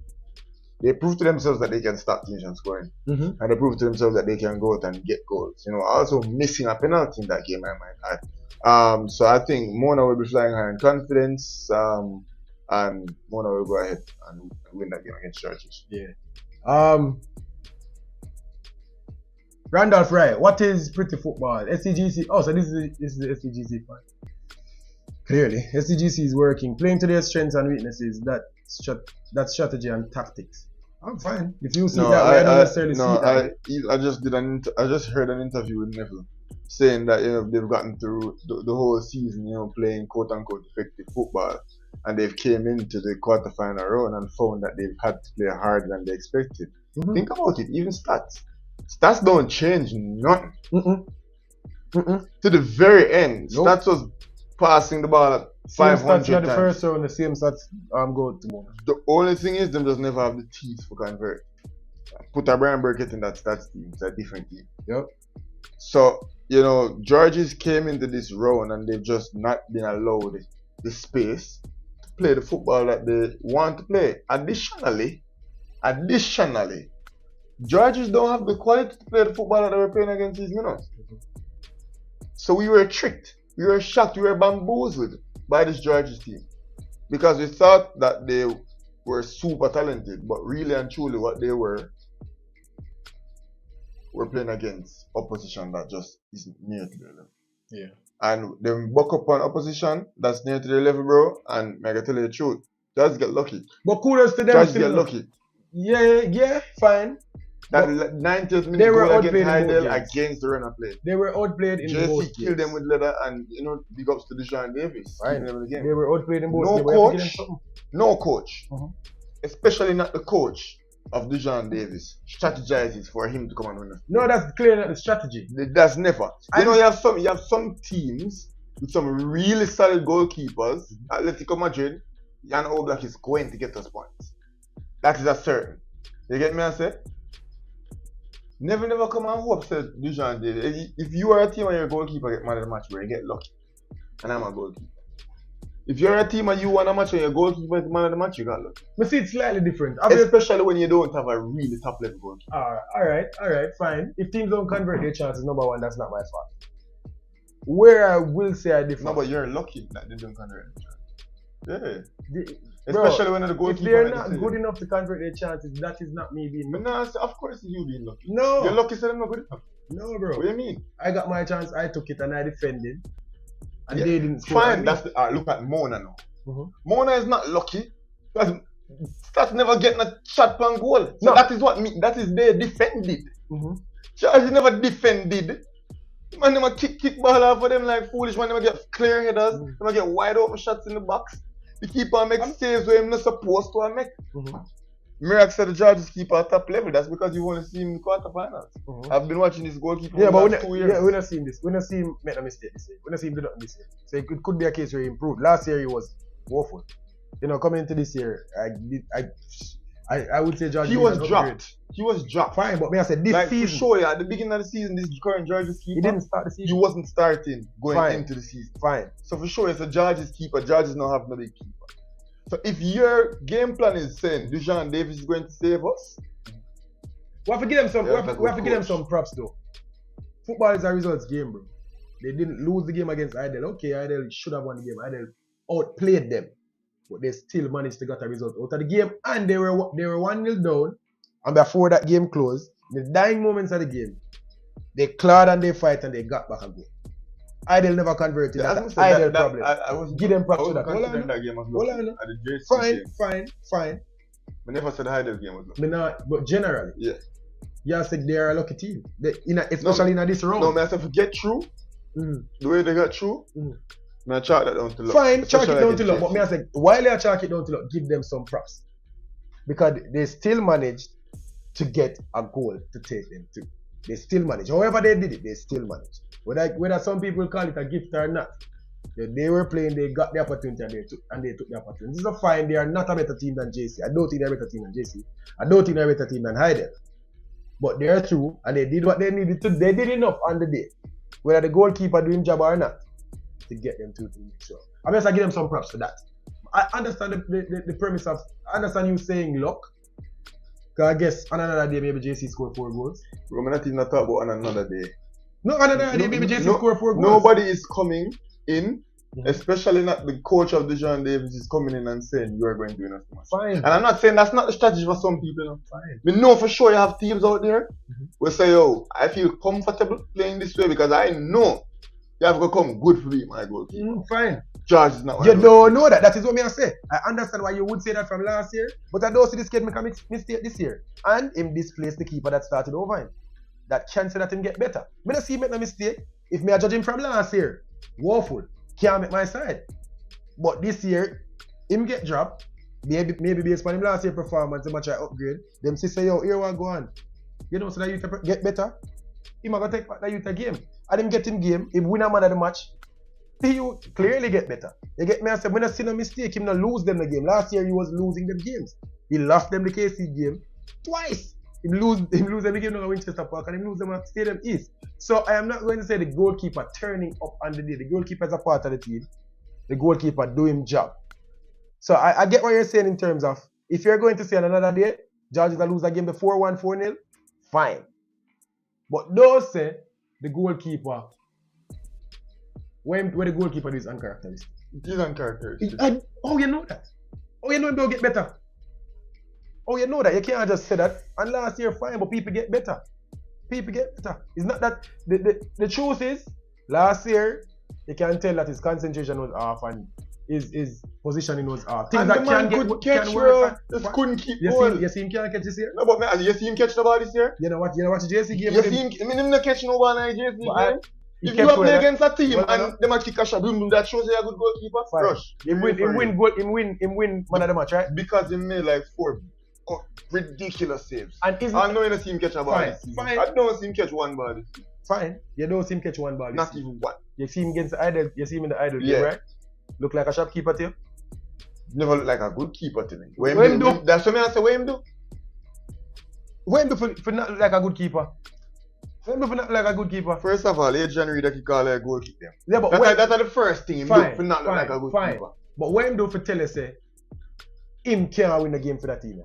They proved to themselves that they can stop teams from scoring. And they proved to themselves that they can go out and get goals. You know, also missing a penalty in that game, I might add. So I think Mona will be flying high in confidence. And Mona will go ahead and win that game against Georges. Yeah. Randolph Wright, what is pretty football? SCGC. Oh, so this is the SCGC part. Clearly, SCGC is working, playing to their strengths and weaknesses. That strategy and tactics. I'm fine. If you see that, I don't necessarily see that. I just heard an interview with Neville saying that, you know, they've gotten through the whole season, you know, playing quote unquote effective football, and they've came into the quarterfinal run and found that they've had to play harder than they expected. Think about it. Even stats don't change nothing. To the very end, stats was passing the ball at 500 times. The first round, the same stats go to Mona. The only thing is, them just never have the teeth for convert. Put a Brian Burkett in that stats team, it's a different team. Yep. So, you know, Georges came into this round and they've just not been allowed the space to play the football that they want to play. Additionally, Georges don't have the quality to play the football that they were playing against these minnows. So we were tricked. We were shocked, we were bamboozled by this Georges team, because we thought that they were super talented, but really and truly what they were playing against opposition that just isn't near to their level. Yeah. And then buck up on opposition that's near to their level, bro, and I can tell you the truth, just get lucky. But kudos to them. Just get lucky. Yeah, fine. That 90th minute goal against Hillel against the runner play. They were outplayed in both games. JC killed them with leather, and you know, big ups to Deshaun Davis. Right. They were outplayed in both. No coach, especially not the coach of Deshaun Davis, strategizes for him to come and win. No, that's clearly not the strategy. That's never. You know, you have some teams with some really solid goalkeepers. Atletico Madrid, Jan Oblak is going to get us points. That is a certain. You get me I say? Never come and hope say Dijon did. If you are a team and you're a goalkeeper get man of the match where you get lucky. And I'm a goalkeeper. If you're a team and you won a match and you're a goalkeeper is man of the match, you got lucky. But see, it's slightly different. Especially when you don't have a really top level goalkeeper. Alright, fine. If teams don't convert their chances, number one, that's not my fault. Where I will say I differ. No, but you're lucky that they don't convert their chances. Yeah. Bro, Especially when the goalkeeper. If they're not good enough to convert their chances, that is not me being lucky. No, of course it's you being lucky. No. You're lucky, so they're not good enough. No, bro. What do you mean? I got my chance, I took it, and I defended. And they didn't score. Fine, that's the. Look at Mona now. Mm-hmm. Mona is not lucky. That's never getting a shot on goal. So no. That is they defended. Mm-hmm. Charge never defended. Man, never kick ball off for them like foolish. Man, never get clear headers. Never get wide open shots in the box. The keeper makes saves where he's not supposed to make. Mm-hmm. Mirak said the judges keep at top level. That's because you want to see him in the quarterfinals. Mm-hmm. I've been watching this goalkeeper for the last 2 years. Yeah, we're not seeing this. We're not seeing him make a mistake this year. We're not seeing him do nothing this year. So it could be a case where he improved. Last year he was woeful. You know, coming into this year, I would say George. He was dropped. He was dropped. Fine, but me I said this like season. For sure, yeah, at the beginning of the season, this current George's keeper. He didn't start the season. He wasn't starting going into the season. Fine. So for sure, it's a George's keeper. George's not having a big keeper. So if your game plan is saying Dujan Davis is going to save us, we have to give them some. We have to give them some props though. Football is a results game, bro. They didn't lose the game against Idle. Okay, Idle should have won the game. Idle outplayed them, but they still managed to get a result out of the game. And they were 1-0 down. And before that game closed, in the dying moments of the game, they clawed and they fight and they got back again. Idle never converted. That's Idle problem. I was give them props to that. Hold on. Fine. I never said Idle game was lucky. But generally, yeah. You said they are a lucky team. Especially in this round. No, man, I said forget through. The way they got through. I chalk that down to luck. Fine, chalk it down to luck. But me I said, while they chalk it down to luck, give them some props. Because they still managed to get a goal to take them to. They still managed. However they did it, they still managed. Whether some people call it a gift or not, they were playing, they got the opportunity and they took the opportunity. This is a fine, they are not a better team than JC. I don't think they're a better team than JC. I don't think they're a better team than Heidel. But they're through and they did what they needed to. They did enough on the day. Whether the goalkeeper doing job or not, to get them to the next round. I guess I give them some props for that. I understand the premise of, I understand you saying luck. Because I guess on another day, maybe JC scored 4 goals. We're not even talk about on another day. No, on another day, maybe JC scored 4 goals. Nobody is coming in, especially not the coach of Dijon Davis is coming in and saying you are going to win us too much. Fine. And I'm not saying that's not the strategy for some people. No. Fine. We know for sure you have teams out there who say, yo, I feel comfortable playing this way because I know you have to come good for me, my goalkeeper. Fine. George is not. You don't know that. That is what I say. I understand why you would say that from last year, but I don't see this kid make a mistake this year. And him displace the keeper that started over him. That chance that him get better. I don't see him make no mistake. If me I judge him from last year, woeful, can't make my side. But this year, him get dropped. Maybe based on him last year performance, him try upgrade. Them say, yo, here one go on. You know, so that you get better. Him gonna take back that youth a game. And him get him game, if win a man of the match, he clearly get better. You get me? I said, when I see no mistake, him not lose them the game. Last year he was losing them games. He lost them the KC game twice. Him lose them the game at Winchester Park and him lose them at Stadium East. So I am not going to say the goalkeeper turning up on the day. The goalkeeper is a part of the team. The goalkeeper doing job. So I get what you're saying in terms of, if you're going to say on another day, George is a lose a game before 1-4-0, fine. But don't say the goalkeeper, when the goalkeeper is uncharacteristic. It is uncharacteristic. Oh, you know that. Oh, you know him don't get better. Oh, you know that. You can't just say that. And last year, fine, but people get better. People get better. It's not that. The truth is, last year, you can tell that his concentration was off and his positioning was off. Things and that can work. Just couldn't keep going. You see him can't catch this year? No, but man, you see him catch the ball this year? You know what the JC game? You see him not catching no ball in the JC game? If you play against a team and them a kick a shot, that shows you a good goalkeeper. Rush. Him win man of the match, right? Because he made like 4 ridiculous saves. And I know you don't see him catch a ball this season. I don't see him catch one ball this season. Fine. You don't see him catch one ball this season. Not even one. You see him against the Idol. You see him in the Idol game, right? Look like a shopkeeper to you. never look like a good keeper to me. What him do? That's what I say, what him do? What him do for not look like a good keeper? What him do for not look like a good keeper? First of all, Adrian Reed that he call a goal kick them. Yeah, but that's the first thing him do for not look like a good keeper. But what him do for tell us say, him can't win the game for that team.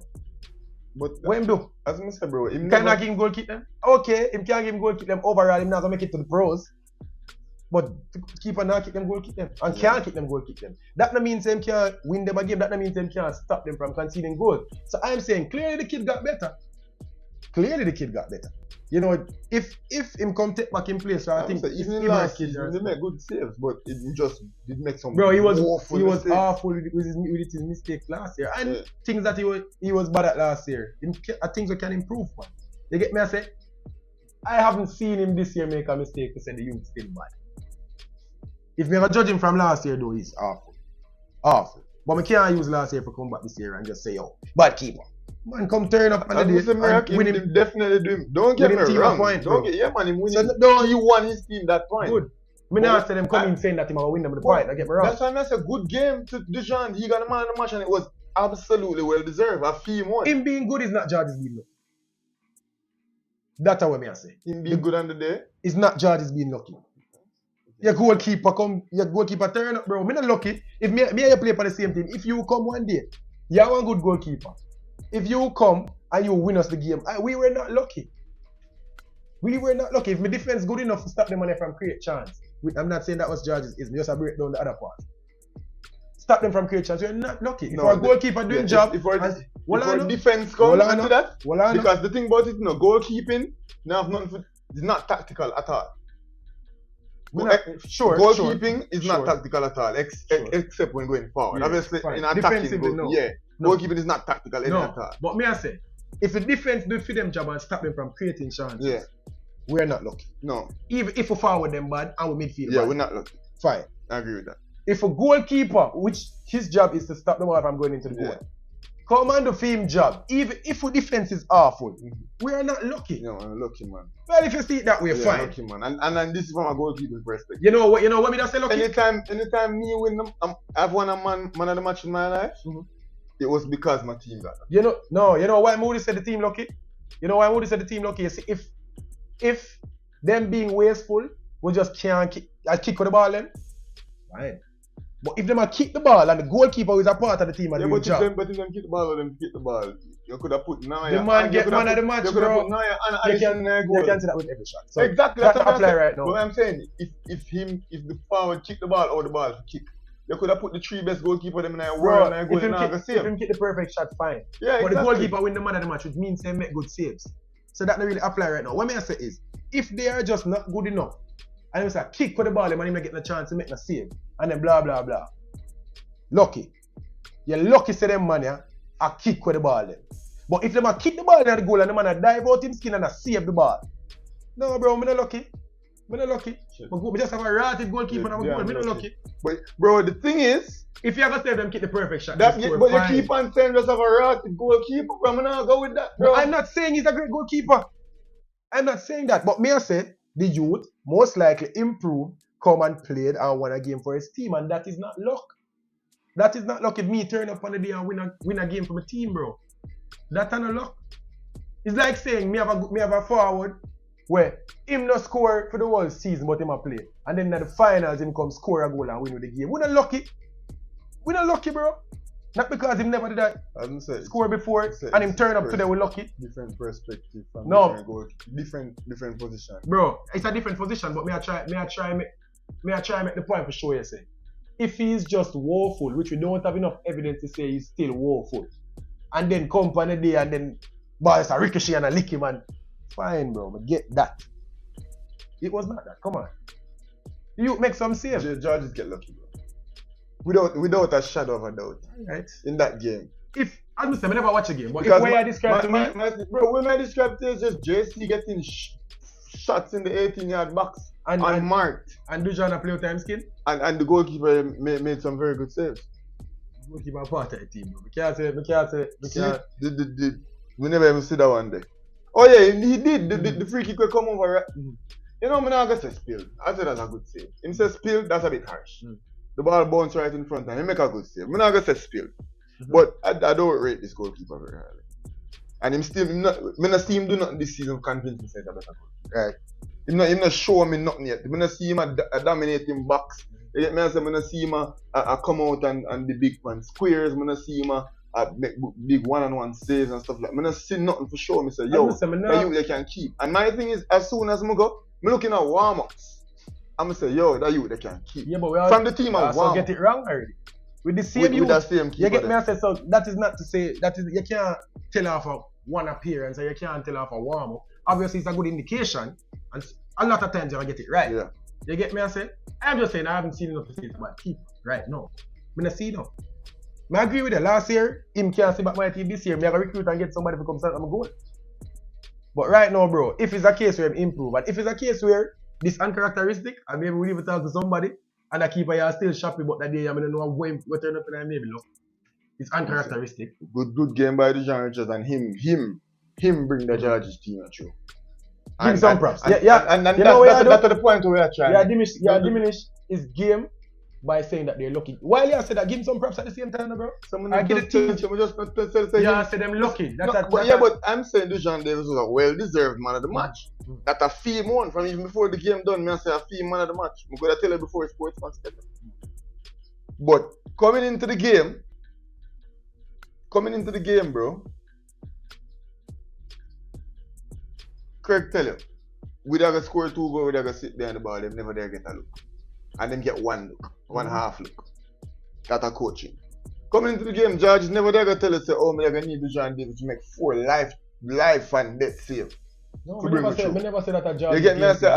But what him do? As I said, bro, him cannot give him goal kick them. Okay, him can't give him goal kick them overall, him not gonna make it to the pros. But the keeper not kick them goal kick them and can't kick them goal kick them. That no means him can't win them a game, that no means him can't stop them from conceding goals. So I'm saying clearly the kid got better. Clearly the kid got better. You know, if him come take back in place, so I think even in last season he made good saves, but he just did make some. Bro, he was awful with his mistakes last year, and things that he was bad at last year. Things that can improve, man. You get me? I say, I haven't seen him this year make a mistake to say the youth still bad. If me judge him from last year though, he's awful. But I can't use last year for come back this year and just say, yo, bad keeper. Man, come turn up on the day and win him. Definitely do him. Don't get me wrong. Don't get him winning. So he won his team that point. Good. Me not say them coming saying that he will win them the point. Don't get me wrong. That's why that's a good game to Dijon. He got a man of the match and it was absolutely well deserved. I feel him won. Him being good is not George's being lucky. That's what I say. Him being good on the day? It's not George's being lucky. Your goalkeeper turn up, bro. Me not lucky. If me and you play for the same team, if you come one day, you are one good goalkeeper. If you come and you win us the game, we were not lucky. We were not lucky. If my defense good enough to stop them from create chance, I'm not saying that was George's. It's just a break down the other part. Stop them from create chance. We're not lucky. If our goalkeeper doing job, if our defense comes into that, because the thing about it, goalkeeping, it's not tactical at all. Goalkeeping is not tactical at all, except when going forward. Obviously, in attacking, goalkeeping is not tactical at all. But me I say, if the defense do fit them job and stop them from creating chances, we're not lucky. No. Even if we forward them bad and we midfield bad. We're not lucky. Fine. I agree with that. If a goalkeeper, which his job is to stop them from going into the goal, come and do him job, even if our defense is awful, we are not lucky. No, I'm lucky, man. Well, if you see it that way, fine. Lucky, man. And this is from a goalkeeper's perspective. You know what me just say lucky? Anytime me win them, I've won a man of the match in my life. It was because my team got lucky. You know why Moody said the team lucky? You know why Moody said the team lucky? You see, if them being wasteful, we just can't kick with the ball then. Fine. But if them kick the ball and the goalkeeper is a part of the team and doing job. But if them kick the ball or them kick the ball, you could have put Naya. The man get man of the match, bro. You could have put Naya and you can see that with every shot. So exactly. That's apply right now. But I'm saying, if the forward kick the ball or the ball kick, you could have put the three best goalkeeper them in a world and go in and save. If him kick the perfect shot, fine. Yeah, but the goalkeeper win the man of the match, which means they make good saves. So that don't really apply right now. What I say is, if they are just not good enough, and they say kick for the ball, and they get the chance to make a save, and then blah blah blah. Lucky. You're lucky to them man yeah, a kick with the ball then. But if them a kick the ball in the goal and the man a dive out him skin and a save the ball. No bro, I'm not lucky. I'm not lucky. Sure. We just have a rotted goalkeeper and a goal. I'm not lucky. But bro, the thing is, if you ever save them kick the perfect shot, but you keep on saying just have a rotted goalkeeper, bro. I'm not go with that, bro. I'm not saying he's a great goalkeeper. I'm not saying that. But me I say the youth most likely improve, come and played and won a game for his team, and that is not luck. That is not luck if me turn up on the day and win a game for my team, bro. That's not luck. It's like saying me have a forward where him not score for the whole season but him a play. And then in the finals him come score a goal and win with the game. We're not lucky. We're not lucky, bro. Not because him never did that score before and him turn up today we're lucky. Different perspective from different position. Bro, it's a different position, but me I try make the point for sure you say. If he's just woeful, which we don't have enough evidence to say he's still woeful, and then come on a day and then balls a ricochet and a lick him and fine, bro, but get that. It was not that. Come on. You make some save. Judges get lucky, bro. Without a shadow of a doubt. Right. In that game. If I understand, I never watch a game, but because if way I describe to me, bro, when I describe it is just JC getting shots in the 18-yard box. And marked. And Dujan play time skin. And the goalkeeper made some very good saves. Goalkeeper part of the team, bro. We can't say. We never even see that one day. Oh yeah, he did. The free kick will come over. You know, I'm not going to say spill. I said that's a good save. Him say spill, that's a bit harsh. the ball bounce right in front and he make a good save. I'm not gonna say spill. But I don't rate this goalkeeper very highly. And him still, I not see him do nothing this season convince me say that better goalkeeper. Right? Him not show me nothing yet. I not see him a dominating box. You get me? I say, I not see him a come out and the big man squares. I not see him make big one-on-one saves and stuff like that. I not see nothing for sure. I say, yo, that you they can keep. And my thing is, as soon as I go, I'm looking at warm-ups. I'm going to say, yo, that you they can keep. Yeah, but we are, from the team of warm-up. get it wrong already. With the same with that same keeper. You get me? I say, so that is not to say, that is, you can't tell off a one appearance or you can't tell off a warm-up. Obviously, it's a good indication. And a lot of times you get it right. Yeah. You get me? I say, I'm just saying I haven't seen enough to say it's about keeper right now. I don't see enough. I agree with you. Last year, him can't see back my team. This year, I gotta recruit and get somebody to come start on my goal. But right now, bro, if it's a case where I'm improve, and if it's a case where this uncharacteristic, and maybe we leave it talk to somebody, and the keeper are still shoppy, but that day I don't know what turn up and I maybe look. It's uncharacteristic. Good game by the John Richards and him bring the George's team at you. Give him some props. And that's the point where we are trying. Diminish his game by saying that they're lucky. While you said that, give him some props at the same time, bro. I get it. Yeah, I said them lucky. But I'm saying Dujan Davis was a well-deserved man of the match. That a fee one from even before the game done. I say a fee man of the match. I'm gonna tell you before it's sports match. But coming into the game, bro. Craig tell you, we never score 2 goals, we never sit behind the ball, they never there get a look. And then get one look, one half look. That's a coaching. Coming into the game, George is never there to tell us, say, oh, I'm going to need John Davis to make 4 life and death save. No, I never said that a George. You get me? I say,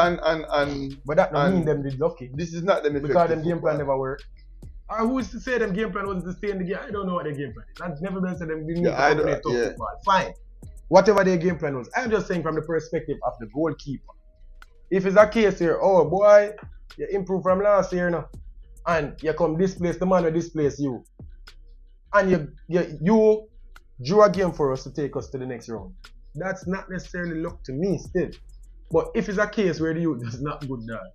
but that don't mean them did lucky. This is not them effective. Because them game plan never worked. Who's to say them game plan wasn't to stay in the game? I don't know what their game plan is. I've never been said them didn't need to play tough football. Fine. Whatever their game plan was. I'm just saying from the perspective of the goalkeeper. If it's a case here, oh boy, you improved from last year now, and you come displace the man who displace you, and you drew a game for us to take us to the next round. That's not necessarily luck to me still. But if it's a case where the youth is not good, dad,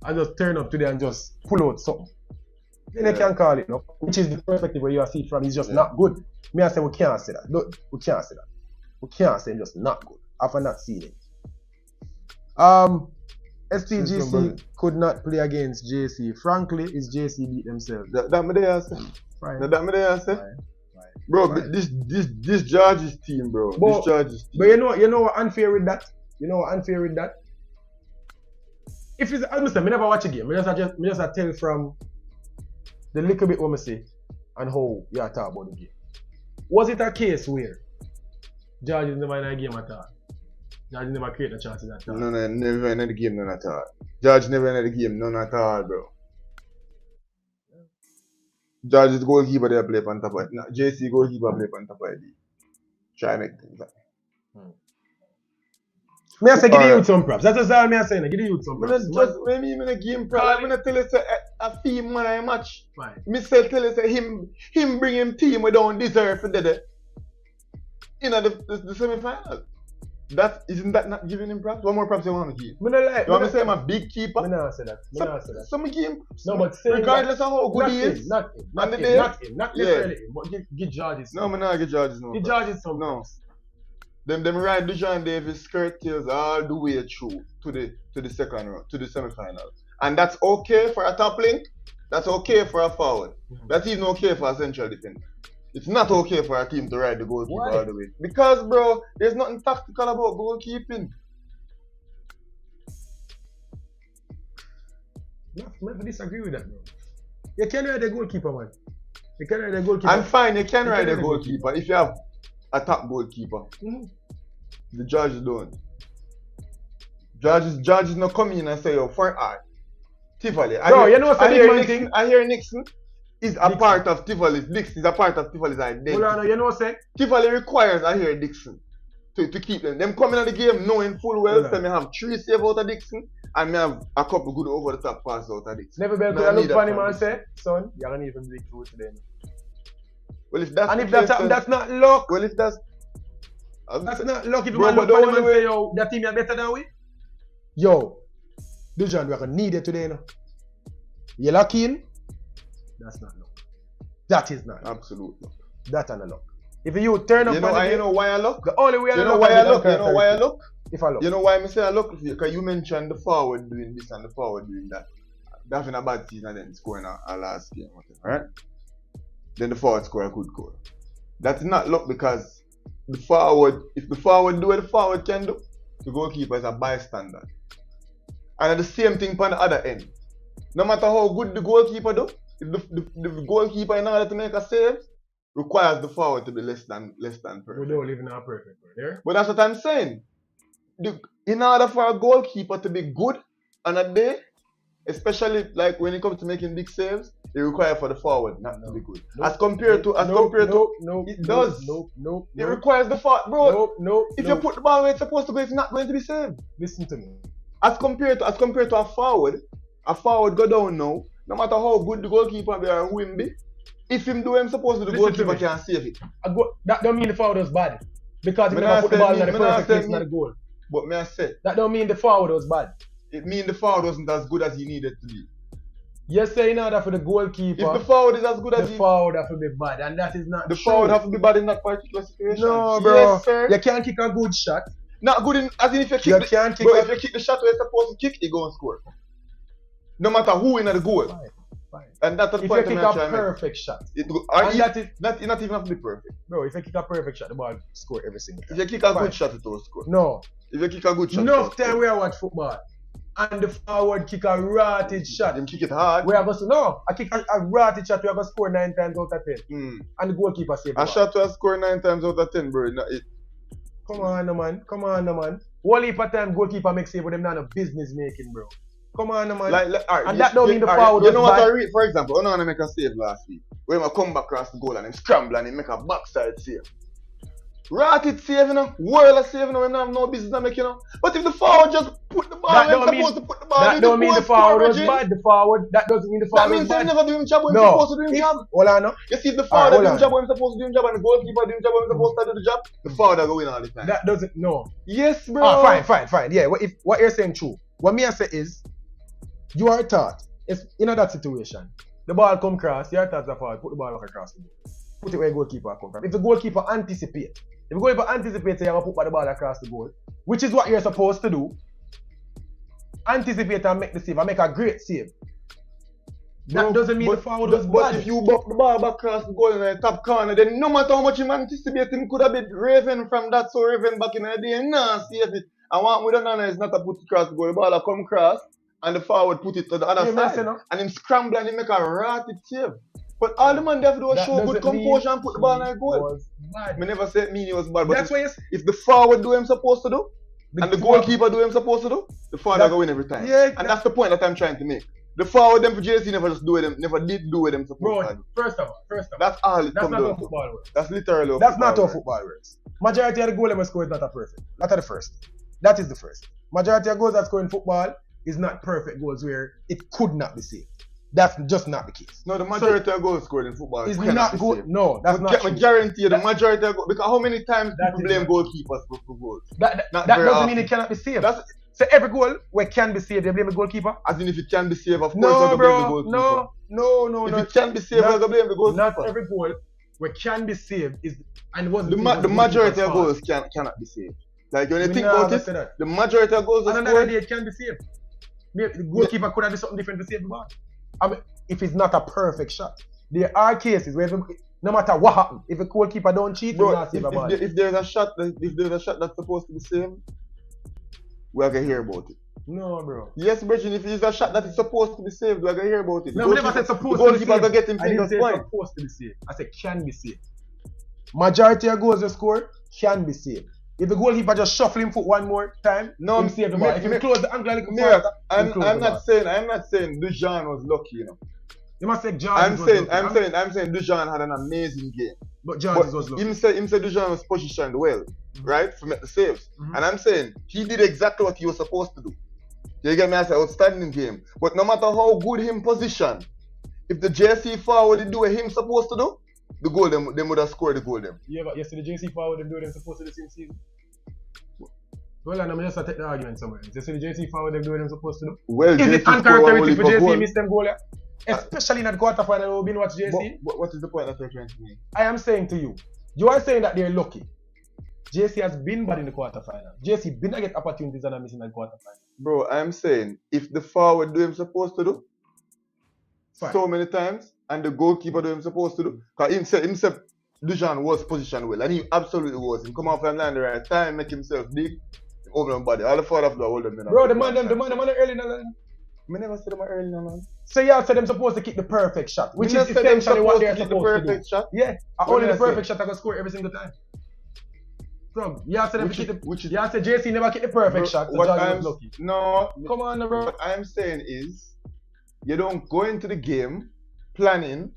I just turn up today and just pull out something, then you can call it, no? Which is the perspective where you see it from. It's just not good. Me, I say we can't say that. No, we can't say that. We can't say just not good after not seeing it. STGC could not play against JC. Frankly, it's JC beat themselves. That me there say. That me there say. Bro, but this George's team, bro. This George's team. But you know what unfair with that? If it's, I never watch a game. I just tell from the little bit what I see and how you talk about the game. Was it a case where George is never in a game at all? George never create the chances at all? No, never in the game, none at all. George never in the game, none at all, bro. George is goalkeeper there play on top of it. No, JC goalkeeper play on top of it. Try to make things happen. Me I say give the youth some props. That's all me I say. Give the youth some props. Just when me in a game prop, I'm gonna tell you say a team man I match. Fine. Me say tell you say him bring him team we don't deserve for the the semi-final. Isn't that not giving him props? What more props you want to give? Me not like. You want me to say I'm a big keeper? Me not say that. Some game. No, but regardless of how good he is. Not necessarily. But give Georges. No, me not give Georges no. Give Georges some. No. Them ride Dujan Davis skirt tails all the way through to the second round, to the semi-final. And that's okay for a top link. That's okay for a forward. That's even okay for a central defender. It's not okay for a team to ride the goalkeeper all the way. Because, bro, there's nothing tactical about goalkeeping. I disagree with that, bro. You can ride the goalkeeper, man. You can ride the goalkeeper. I'm fine, you can ride the goalkeeper if you have a top goalkeeper. The judges don't. Judges not come in and say, yo, for art. Tivoli. I hear Nixon is a part of Tivoli's. Dixon is a part of Tivoli's identity. Hold on, you know what I'm saying? Tivoli requires I hear Dixon to keep them. Them coming at the game knowing full well that me have 3 saves out of Dixon and me have a couple good over the top passes out of Dixon. Never been to look for him and say, son, you're gonna need to big food today. Well, if that's that's not luck. Well, if that's not luck. If you want to look for him and say, yo, that team is better than we. Yo, Dujan, we're gonna need it today, no? You lock in, That's not luck. That is not luck. Absolute luck. That and a luck. If you turn up You know, on the you know why I look? the only way You know why I look? You know why I look? If I look. You know why I say I look? Because you mentioned the forward doing this and the forward doing that. They're having a bad season and then scoring a last game, whatever, right? Then the forward score a good goal. That's not luck because the forward, if the forward do what the forward can do, the goalkeeper is a bystander. And at the same thing on the other end. No matter how good the goalkeeper do, if the goalkeeper in order to make a save requires the forward to be less than perfect. We don't live in a perfect world, yeah? But that's what I'm saying. In order for a goalkeeper to be good on a day, especially like when it comes to making big saves, it requires for the forward not to be good. As compared to it does. It requires the forward, bro. If you put the ball where it's supposed to go, it's not going to be saved. Listen to me. As compared to a forward go down now. No matter how good the goalkeeper be or who him be, if him do what him supposed to, the goalkeeper can't save it. That don't mean the forward was bad. Because he never put the ball in the perfect place, not the goal. But may I say, that don't mean the forward was bad. It means the forward wasn't as good as he needed to be. You're saying that for the goalkeeper. If the forward is as good as the forward have to be bad, and that is not the true. forward have to be bad in that particular situation. No, bro. Yes, sir. You can't kick a good shot. Not good in as in if you kick if you kick the shot where you're supposed to kick, you go and score. No matter who in the goal. Fine. And that's the if point you kick a perfect shot. That is not even have to be perfect. Bro, if you kick a perfect shot, the ball score every single time. If you kick a good shot, it will score. No. If you kick a good shot, enough time we watch football. And the forward kick a rotted shot. Him kick it hard. We have I kick a rotted shot, we have to score 9 times out of 10. And the goalkeeper save the ball. A shot to score 9 times out of 10, bro. Come on, man. One heap of time goalkeeper makes save, but them not no business making, bro. Come on, man. And that don't mean the forward was bad. You know what I read? For example, I know I make a save last week. When I come back across the goal and him scramble and him make a backside save. Rotted save, you know. World of save, you know. We don't have no business to make, you know. But if the forward just put the ball where he's supposed to put the ball, that don't mean the forward was bad. The forward, that doesn't mean the forward was bad. That means he never do his job when he's supposed to do his job. Hold on, no. You see, if the forward do his job when he's supposed to do his job and the goalkeeper do his job when he's supposed to do the job, the forward go win all the time. That doesn't, no. Yes, bro. Fine. Yeah, what you're saying true. What me I say is, you are taught, it's in that situation, the ball come cross, you are taught the forward, put the ball back across the goal. Put it where the goalkeeper come from. If the goalkeeper anticipates, you're going to put the ball across the goal, which is what you're supposed to do. Anticipate and make the save and make a great save. That doesn't mean the forward was bad. But if you buck the ball back across the goal in the top corner, then no matter how much you anticipate, him could have been Raven from that, so Raven back in the day, nah, save it. And what we don't know is not to put it across the goal, the ball will come across and the forward put it to the other side. And him scramble and him make a rotted save. But all the man have to do is show good composure and put the ball in the goal. I never said it was bad, but if the forward do what he's supposed to do, and the goalkeeper do what he's supposed to do, the forward will win every time. Yeah, and that's the point that I'm trying to make. The forward them for JC never did do what them supposed to do. First of all. That's all it comes down to. That's not how football works. That's literally That's not how football works. Majority of the goals that score is not a perfect. Not at the first. That is the first. Majority of goals that score in football is not perfect goals where it could not be saved. That's just not the case. No, the majority of goals scored in football is not good. No, that's not true. I guarantee you the majority of goals, because how many times people blame goalkeepers for goals? That doesn't mean it cannot be saved. So every goal where can be saved, they blame the goalkeeper? As in if it can be saved, of course they blame the goalkeeper. No. If it can be saved, they blame the goalkeeper. Not every goal where can be saved is and wasn't the majority of goals cannot be saved. Like when you think about it, the majority of goals on another day it can be saved. The goalkeeper could have done something different to save the ball. I mean, if it's not a perfect shot, there are cases where no matter what happens, if a goalkeeper don't cheat, bro, not save a ball. If there's a shot that's supposed to be saved, we're gonna hear about it. No, bro. Yes, Bridget, if it's a shot that is supposed to be saved, we're gonna hear about it. No, I never said supposed to be saved. Gonna get him I didn't say supposed to be saved. I said can be saved. Majority of goals they score can be saved. If the goalkeeper just shuffle him foot one more time, him save the ball. If he close the angle like I'm not saying Dujan was lucky, you know. You must say I'm saying Dujan had an amazing game. But Jarvis was lucky. Him say Dujan was positioned well, right? To make the saves. And I'm saying he did exactly what he was supposed to do. You get me? I say outstanding game. But no matter how good him position, if the JC forward did do what him supposed to do, the goal them would have scored the goal them. Yeah, but yesterday the JC forward them do them supposed to do the same season. Well, I'm just take the argument somewhere. Yesterday the JC forward them do them supposed to do. Well, is it uncharacteristic for JC miss them goal? Especially in the quarterfinal, we've been watch JC. But what is the point that you're trying to make? I am saying to you, you are saying that they're lucky. JC has been bad in the quarterfinal. JC been to get opportunities and I'm missing the quarterfinal. Bro, I'm saying if the forward do him supposed to do Fine. so many times and the goalkeeper do him supposed to do, because himself Dujan was positioned well and he absolutely was. He come off and land the right time, make himself big, open up body. All the forward of the hold them. Bro, the man early in the line. I never said them early in the line. So y'all said them supposed to kick the perfect shot, which is essentially what they're supposed to do. Shot? Yeah, only the perfect shot I can score every single time. So y'all said them kick the. Y'all said JC never kick the perfect shot. So George was lucky. No, come on, bro. What I'm saying is, you don't go into the game planning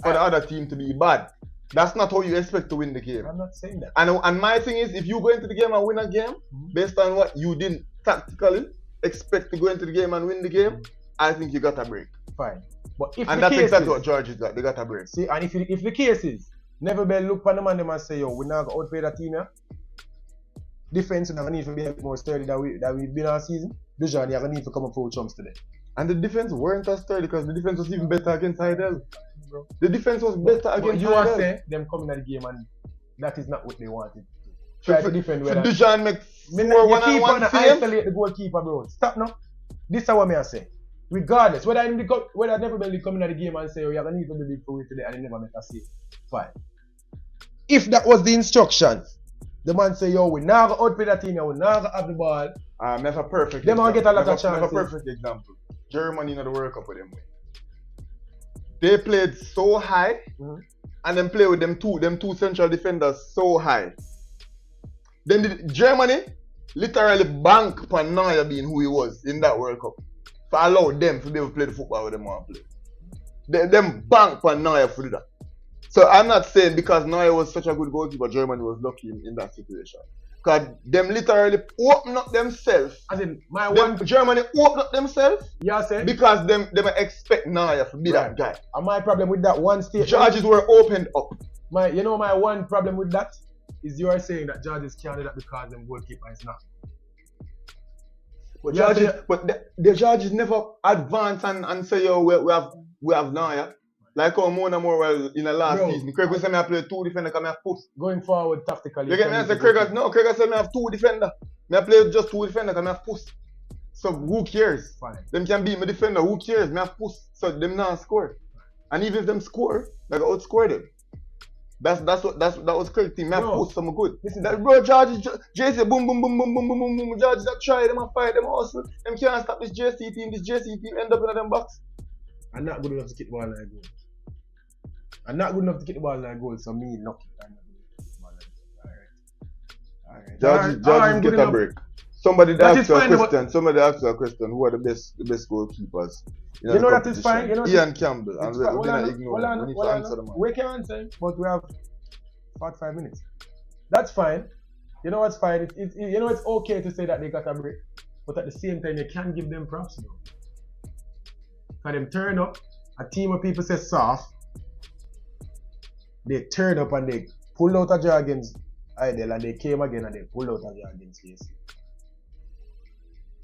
for the other team to be bad. That's not how you expect to win the game. I'm not saying that. And my thing is, if you go into the game and win a game based on what you didn't tactically expect to go into the game and win the game, I think you got a break. Fine. But if and the that's case exactly is, what George is got. They got a break. See, and if the case is, never be look for the man and say, yo, we now got outplay that team here. Defense, we never need to be a bit more sturdy that we've been all season. Dujan, you have a need to come up full chumps today. And the defense weren't as sturdy because the defense was even better against Hillel. The defense was better against you are saying them coming at the game and that is not what they wanted. Try to defend well. Dujan make 4-1-1 isolate the goalkeeper, bro. Stop now. This is what I say. Regardless, whether never been coming at the game and say, oh, you're gonna need to be big for it today and they never make a save. Fine. If that was the instructions, the man say, yo, we now go outplay that team, we now go have the ball. I have a perfect example. Them get a lot of chances. I have a perfect example. Germany in the World Cup with them. They played so high and then play with them two central defenders so high. Then Germany literally bank upon Neuer being who he was in that World Cup. To allow them to be able to play the football with them want to play. Them bank upon Neuer for that. So I'm not saying because Neuer was such a good goalkeeper, Germany was lucky in that situation. Because them literally open up themselves. As in, Germany open up themselves. Yeah, say. Because them expect Neuer to be that guy. And my problem with that one statement. Charges were opened up. My one problem with that is you are saying that Georges can't do that because them goalkeeper is not. But the Georges never advance and say, yo, we have Neuer. Like how more in the last season. Craig said I play two defenders because I have push. Going forward tactically. You get me? I say Craig said I have two defenders. I play just two defenders because I have push. So who cares? Fine. Them can beat my defender, who cares? I have push. So them not score. And even if them score, I can outscore them. That was Craig's team. I have push some good. Listen, that bro George JC boom boom boom boom boom boom boom boom. George that try them and fight them hustle. Them can't stop this JC team. This JC team end up in them box. I'm not good enough to kick the ball like goal. I'm not good enough to kick the ball like goal, so me lucky. I'm not good enough to kick the ball like goal. Alright. George get a break. Somebody asked you a question. Somebody asked you a question. Who are the best goalkeepers? You know that is fine. You know Ian Campbell. And we're gonna ignore him. We need to answer the man. We can answer, but we have 45 minutes. That's fine. You know what's fine? You know it's okay to say that they got a break, but at the same time you can't give them props. You know? Because them turn up, a team of people say soft. They turn up and they pull out a draw against Hillel and they came again and they pull out a draw against KC.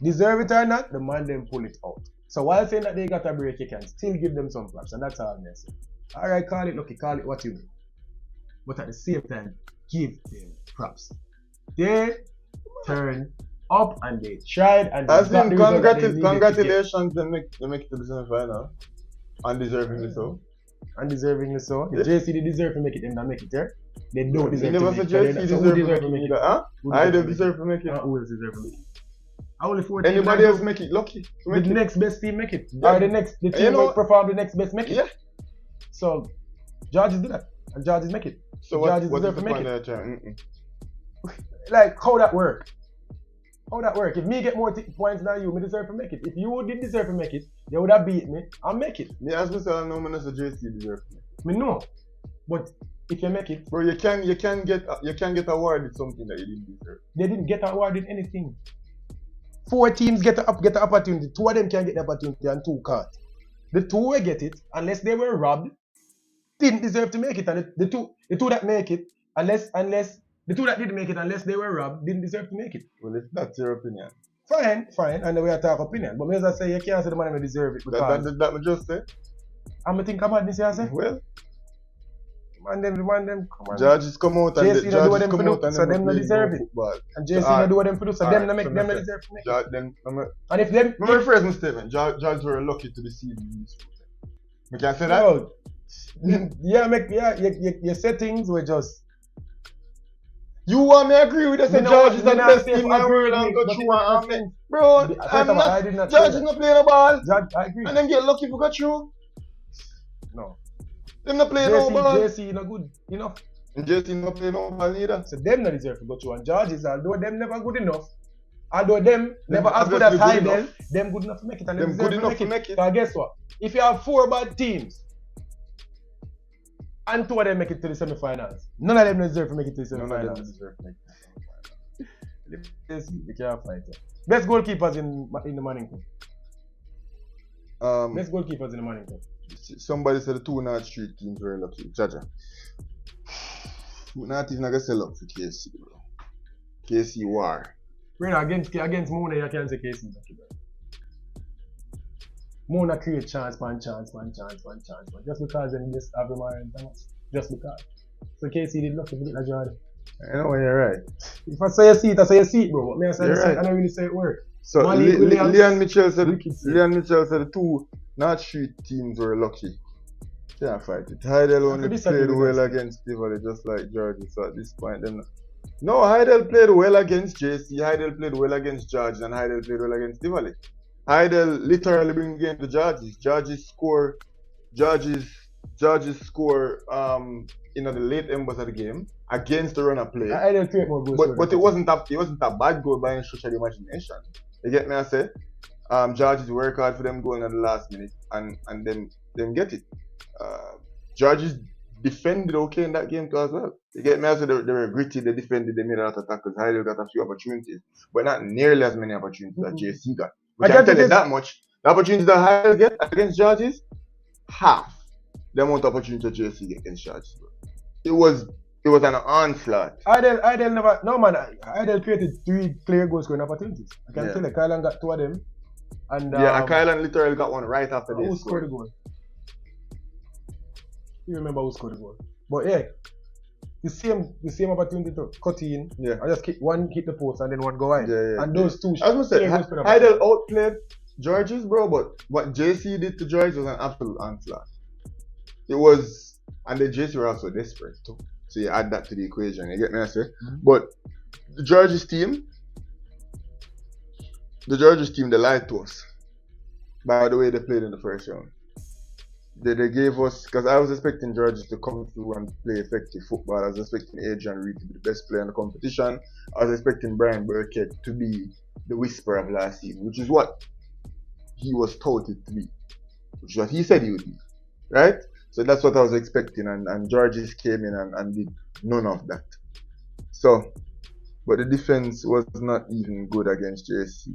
Deserve it or not, the man then pull it out. So while saying that they got a break, you can still give them some props, and that's all I'm saying. Alright, call it lucky, call it what you mean. But at the same time, give them props. They turn up and they tried and I think congratulations, they make it to the semi-final. Undeservingly so. Undeservingly so. If JC they deserve to make it, them that make it there. They don't deserve to make it. You never said JC deserve to make it. I don't deserve to make it. Who else deserve to make it? Anybody else make it lucky. The next best team make it. Or the team will perform the next best make it. Yeah. So Georges do that. And Georges make it. So what deserve to make it? Like how that work? How that work? If me get more points than you, me deserve to make it. If you did deserve to make it, you would have beat me. I'll make it. Yeah, as I said, I know when I say JC deserve to make it. Me know. But if you make it, bro, you can get awarded something that you didn't deserve. They didn't get awarded anything. 4 teams get the opportunity. 2 of them can get the opportunity and 2 can't. The 2 will get it unless they were robbed. Didn't deserve to make it, and the two that make it, unless the 2 that didn't make it unless they were robbed, didn't deserve to make it. Well, if that's your opinion. Fine, and then we talk opinion. But as I say, you can't say the man who deserve it because that me just say. I'm think about this, I say. Well, Man, them come on. judges come out and JC do what them come out do, and so them no deserve it. And JC no do what them do, so them no make them no deserve to make it. And if them... Let me rephrase my statement. Judges were lucky to be seen in this sport. We can say that? Your settings were just... You want me to agree with us? The judges are the best team in the world and go through and bro, judges not playing the ball. I agree. And them get lucky for go through. No. Them not playing no ball. JC not good enough. And JC not playing no ball either. So them not deserve to go through. And judges, although them never good enough, although them never as good as Hillel, them good enough to make it. And them good enough to make it. So guess what? If you have 4 bad teams, and 2 of them make it to the semifinals, none of them deserve to make it to the semifinals. None of them deserve to make it to the semifinals. We can't fight it. Best goalkeepers in the Manning Cup. Best goalkeepers in the Manning Cup. Somebody said the 2 North Street teams were lucky. Jaja. Not even gonna sell up for KC, bro. KC war. Right, against Mona, you can't say KC lucky, bro. Mona create chance. Just because them just have them and Thomas. Just because. So KC did lucky with it, Jordan. I know you're right. If I say a seat, I say a seat, bro. But me I say a seat, I don't really say it work. So Leon Mitchell said the 2 North Street teams were lucky. Can't fight it. Hillel only played well against Tivoli, just like George. So at this point, them. No, Hillel played well against JC. Hillel played well against George, and Hillel played well against Tivoli. Hillel literally bring game to Georges. Georges score in the late embers of the game against the runner play. Hillel create more goals. But it wasn't a bad goal by any stretch of the imagination. You get me? I say, Georges work hard for them goal in the last minute, and them get it. Georges defended okay in that game too as well. You get me? I say they were gritty, they defended, they made a lot of tackles. Hillel got a few opportunities, but not nearly as many opportunities that JC got. I can tell you that much. The opportunities that Hillel get against Georges, half the amount of opportunities that JC get against Georges. It was an onslaught. Hillel never. No man. Hillel created 3 clear goal scoring opportunities. I can tell you, Kylan got 2 of them. And Kylan literally got one right after this. Who scored the goal? You remember who scored the goal? But yeah, the same opportunity to cut in. Yeah. I just hit the post and then one go wide. Yeah. And those 2. I was gonna say Hillel outplayed Georges, bro. But what JC did to George was an absolute onslaught. It was, and the JC were also desperate too. So you add that to the equation, you get me, I say? But the Georges team, they lied to us by the way they played in the first round. They gave us, because I was expecting Georges to come through and play effective football. I was expecting Adrian Reed to be the best player in the competition. I was expecting Brian Burkett to be the whisper of last season, which is what he was touted to be, which is what he said he would be, right? So that's what I was expecting, and Georges came in and did none of that. So, but the defense was not even good against JC.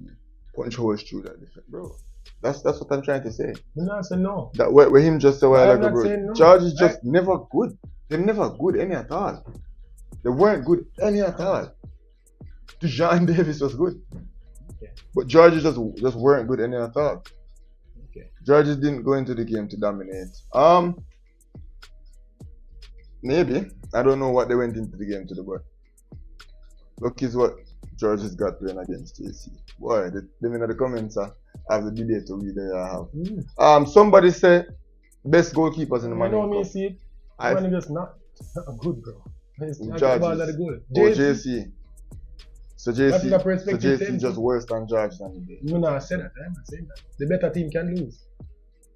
Punch holes through that defense, bro. That's what I'm trying to say. No, I said no. That where him just a while ago, bro. No. George is just never good. They're never good any at all. They weren't good any at all. John Davis was good. Okay. But George just weren't good any at all. Okay. Georges didn't go into the game to dominate. Maybe. I don't know what they went into the game to do, but look is what Georges got playing against JC. Boy, them in the comments have the debate we there have. Somebody said best goalkeepers in the Manning Cup. You know me see it. Manning is not good, bro. JC. So JC just worse than George than the day. No, I said that. I'm not saying that. The better team can lose.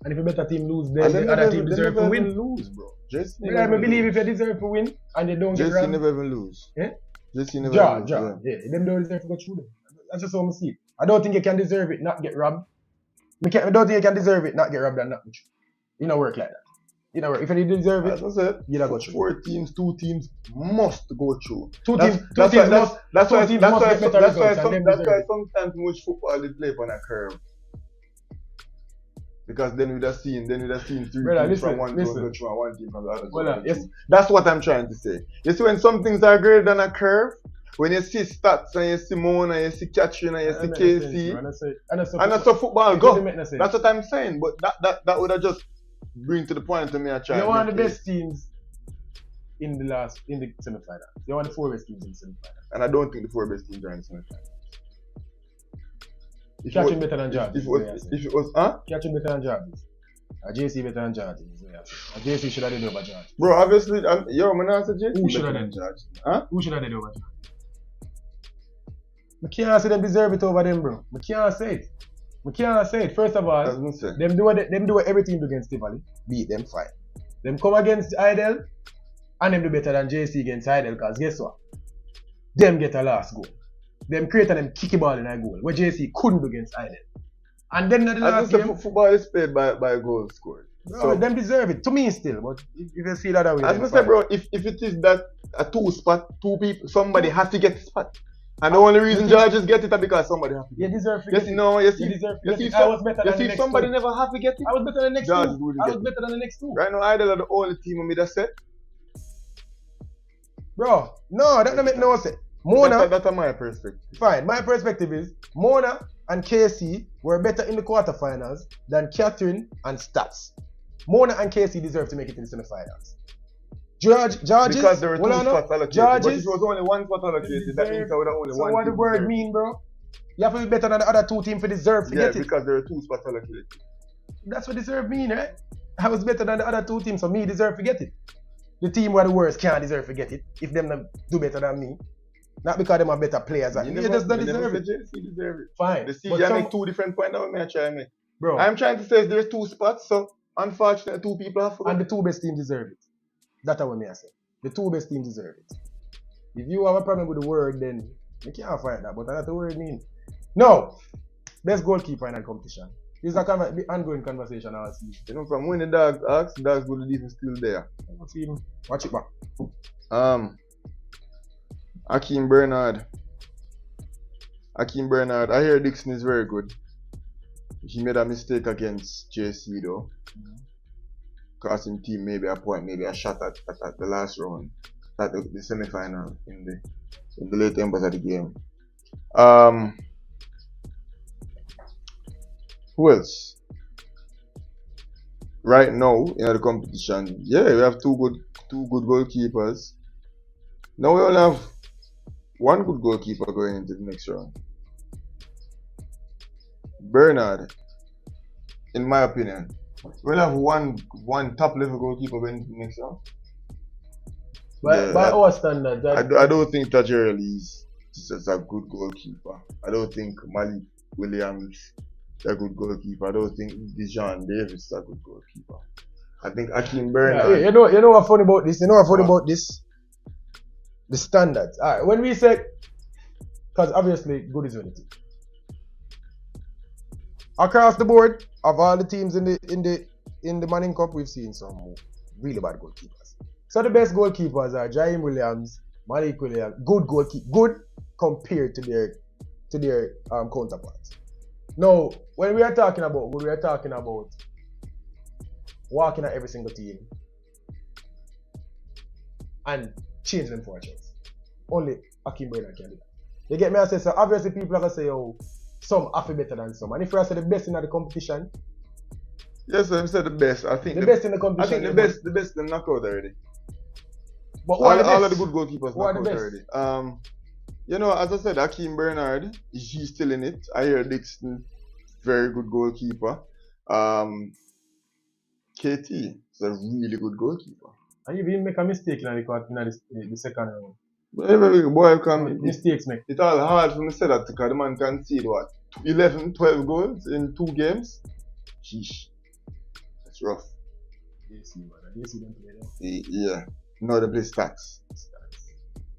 And if a better team lose, then the other team deserve to win. Lose, bro. I believe if you deserve to win and they don't get robbed. JC never even lose. Yeah? JC never lose. Yeah, them don't deserve to go through them. That's just how I see it. I don't think you can deserve it, not get robbed. I don't think you can deserve it, not get robbed and not go through. You don't work like that. You know, if you deserve it, you don't go through. 4 teams, 2 teams must go through. That's why sometimes much football they play on a curve. Because then we'd have seen 3 teams from one team go through and 1 team from the other. Well, yes. That's what I'm trying to say. You see, when some things are greater than a curve, when you see Stath and you see Mona and you see Catherine and you see KC, and that's how football go. That's what I'm saying. But that would have just bring to the point to me I try. You're one of the best teams in the semi-final. You're one of the 4 best teams in the semi-final. And I don't think the 4 best teams are in the semi-final. Catching better than Jarvis. If it was, huh? Catching better than Jarvis. JC better than Jarvis. JC should have done over Jarvis. Bro, obviously, I'm not saying JC. Who should have done Jarvis? Huh? Who should have done over Jarvis? I can't say them deserve it over them, bro. I can't say it. First of all, them do what every team do against Tivoli. Beat them, fine. Them come against Idle, and them do better than JC against Idle, because guess what? Them get a last goal. Them create and them kick a ball in a goal, where JC couldn't do against Idle. And then the last game, football is played by a goal scored. Bro, so them deserve it. To me still, but if you see that way. As I say, bro, if it is that a 2 spot, 2 people, somebody has to get the spot. And the only reason judges get it is because somebody has to get it. You deserve to get it. You see, I was better than the next somebody 2. Never have to get it. I was better than the next 2. I was better than the next 2. Right now, Idle are the only team in me that set. Bro, no, that don't make no sense. Mona, that's my perspective. Fine, my perspective is Mona and KC were better in the quarterfinals than Catherine and Stath. Mona and KC deserve to make it in the semifinals. Georges, because there were 2 spots allocated. Georges, but if it was only 1 spot allocated, that means there would only 1. So what the word mean, bro? You have to be better than the other 2 teams for deserve to get it. Yeah, because there are 2 spots allocated. That's what deserve mean, right? I was better than the other 2 teams, so me deserve to get it. The team who are the worst can't deserve to get it if them do better than me. Not because them are better players. You just don't deserve it. JC deserve it. Fine. The CJ make 2 different points that I try to make. Bro, I'm trying to say there's 2 spots, so unfortunately 2 people have to go. And the 2 best teams deserve it. That's what I say. The 2 best teams deserve it. If you have a problem with the word, then you can't fight that. But that's the word mean. No. Best goalkeeper in that competition. This is a ongoing conversation all season. You know, from when the dogs ask, the dogs go to defense still there. Watch it back. Hakeem Bernard. I hear Dixon is very good. He made a mistake against JC though. Cost him team maybe a point, maybe a shot at the last round. At the semi-final in the late embers of the game. Who else? Right now in the competition, yeah, we have two good goalkeepers. Now we only have 1 good goalkeeper going into the next round. Bernard, in my opinion, we'll have one top level goalkeeper going into the next round. By our standards, I don't think Tajiri is just a good goalkeeper. I don't think Malik Williams is a good goalkeeper. I don't think Dijon Davis is a good goalkeeper. I think Hakeem Bernard. You know what's funny about this? The standards. Alright, when we say, because obviously good is relative. Across the board, of all the teams in the Manning Cup, we've seen some really bad goalkeepers. So the best goalkeepers are Jaime Williams, Malik Williams, good compared to their counterparts. Now, when we are talking about good, we are talking about walking at every single team and change them for a chance. Only Hakeem Bernard can do that. You get me? I say, so obviously people are going to say, oh, some have to be better than some. And if I say the best in the competition, yes, I said the best. I think the best in the competition. I think the best them knocked out already. But all of the good goalkeepers knocked out already. You know, as I said, Hakeem Bernard, he's still in it. I hear Dixon, very good goalkeeper. KT is a really good goalkeeper. And you even make a mistake in the second round. Every boy can mistakes make. It's all hard for me to say that because the man concede what 11, 12 goals in 2 games. Sheesh. That's rough. Yeah. No, they play stats.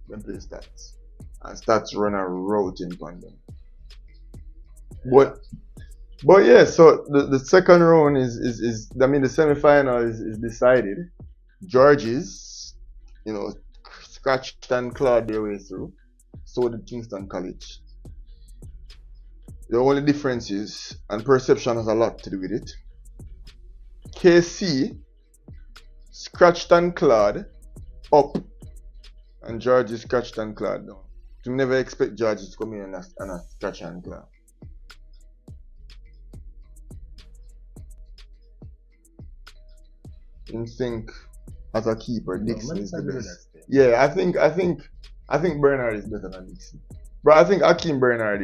They play stats. And stats run a route in them. But yeah, so the second round is I mean the semi-final is decided. Georges, you know, scratched and clawed their way through. So did Kingston College. The only difference is, and perception has a lot to do with it, KC scratched and clawed up, and Georges scratched and clawed down. You never expect Georges to come in and a scratch and claw. in sync as a keeper. Dixon is the man, best. Yeah, I think Bernard is better than Dixon. But I think Hakeem Bernard,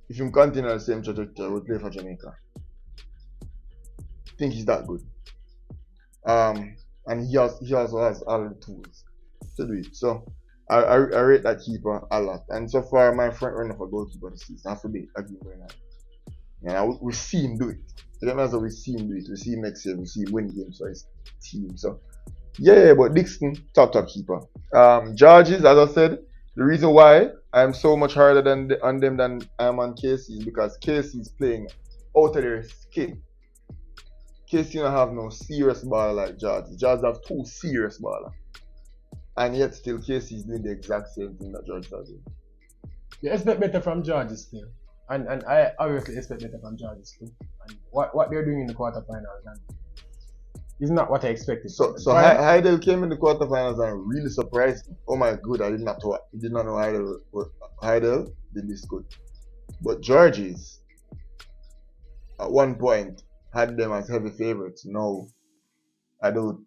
if you continue the same trajectory, will play for Jamaica. I think he's that good. And he also has all the tools to do it. So I rate that keeper a lot. And so far, my front runner for goalkeeper this season has to be Hakeem Bernard. And we see him do it. It doesn't matter, we see him do it. We see him next year. We see him win games for his team. So yeah, but Dixon, top keeper. Georges, as I said, the reason why I'm so much harder on them than I'm on Casey is because Casey is playing out of their skin. Casey don't have no serious baller like Georges. Georges have 2 serious ballers. And yet still Casey is doing the exact same thing that Georges is doing. You expect better from Georges still. And I obviously expect better from Georges too. And what they're doing in the quarterfinals is not what I expected. So Hillel came in the quarterfinals and really surprised me. Oh my god, I did not know Hillel did this good. But Georges, at one point, had them as heavy favorites. No, I don't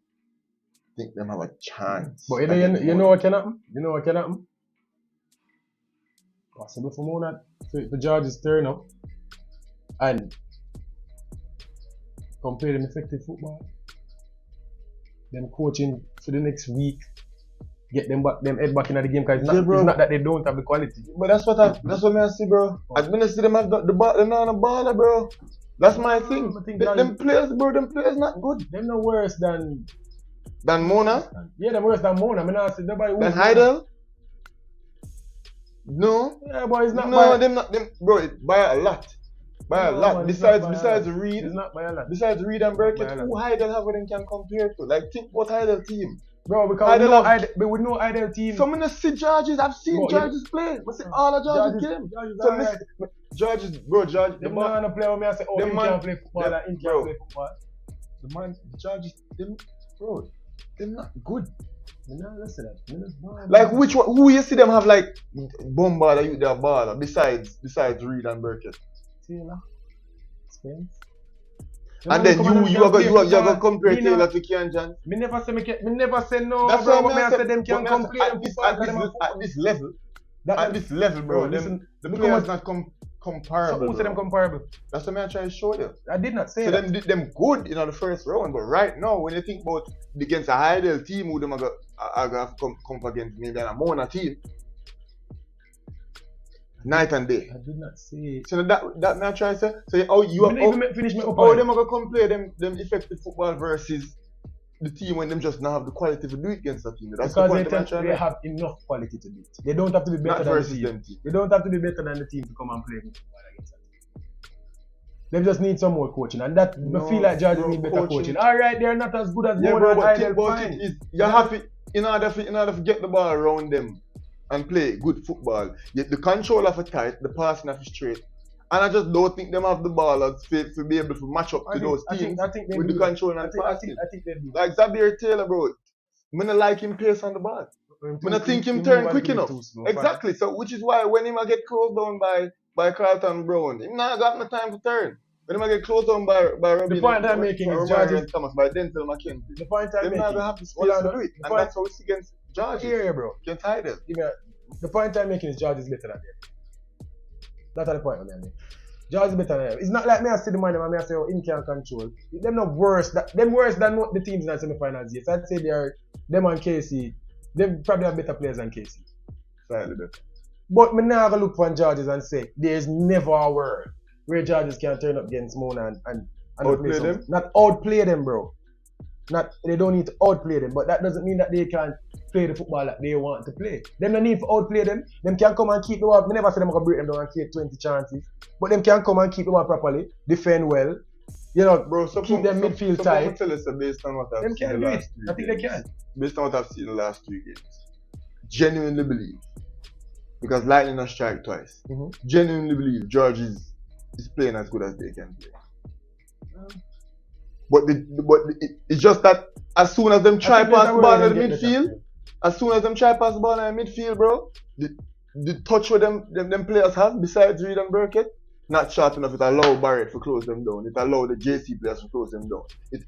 think them have a chance. But you know what can happen? You know what can happen? Possible for Mona for Georges turn up and play them effective football. Them coaching for the next week, get them head back into the game because it's not that they don't have the quality. But that's what I see, bro. I see them have the ball, they're not on the ball, bro. That's my thing. Them players not good. Them no worse than Mona. Yeah, them worse than Mona. I mean, I see nobody. Than Hillel. No. Yeah, but it's not. No, them not them, bro. By a lot. Man, besides Reed, it's not by a lot. Besides Reed and Burkett, who Hillel have them can compare to? Like, think what Hillel team. Bro, because we know Hillel team. So many see Georges. I've seen Georges play. We see all of Georges game. Georges, the man a play with me and say, oh, him can't play football and him can't play football. The man, Georges, they're not good. Like which one? Who you see them have like Bomba you their baller besides Reed and Burkett? Taylor, Spence. And then you are gonna compare Taylor to Kian John? Me never say no. That's bro, but I say them can compare at this level, bro. The players not comparable. So who said them comparable? That's what I'm trying to show you. I did not say so that. them good in the first round, but right now when you think about against a Hillel team who them are gonna come against maybe a Mona team, night and day. I did not say. So that me I try to say. So how them are gonna compare them effective football versus the team when them just not have the quality to do it against the team. That's because the point they have enough quality to do it. They don't have to be better than the team. They don't have to be better than the team to come and play football against that team. They just need some more coaching, and that I feel like Georges need better coaching. Alright, they're not as good as Mona and Hillel. Fine. You have to in order to get the ball around them and play good football. Yet the control of a tight, the passing of a straight. And I just don't think them have the ball to be able to match up to those teams with the control and passing. I think they do. Like Xavier Taylor, bro. I don't like him pace on the ball. I don't think him turn quick enough. Exactly. So which is why when him get closed down by Carlton Brown, him not got no time to turn. When him get closed down by Robin, the point I'm making is Georges Thomas by Denzel McKenzie. The point I'm making. They not have the space to do it. And that's how we see against Georges. Here, bro. Against Hillel. The point I'm making is Georges is better than them. That's the point I'm making. Georges is better than them. It's not like me I see the man and I say, oh, him can't control. Them not worse. Them worse than the teams in the semifinals. Yes, I'd say them and Casey. They probably have better players than Casey. Slightly better. But me now look for Georges and say there's never a world where Georges can turn up against Mona and outplay them. Not outplay them, bro. They don't need to outplay them, but that doesn't mean that they can't play the football that they want to play. Them no need to outplay them. Them can come and keep the ball. Me never say them gonna break them down and create 20 chances. But them can come and keep the ball properly, defend well. You know, bro, keep them midfield tight. Tell us based on what I've seen the last 3 games. I think they can. Based on what I've seen the last 3 games. Genuinely believe. Because lightning has strike twice. Genuinely believe Georges is playing as good as they can play. But it's just that as soon as them try pass the ball in the midfield, bro, the touch where them players have besides Reed and Burkett, not sharp enough, it allow Barrett to close them down. It allow the JC players to close them down.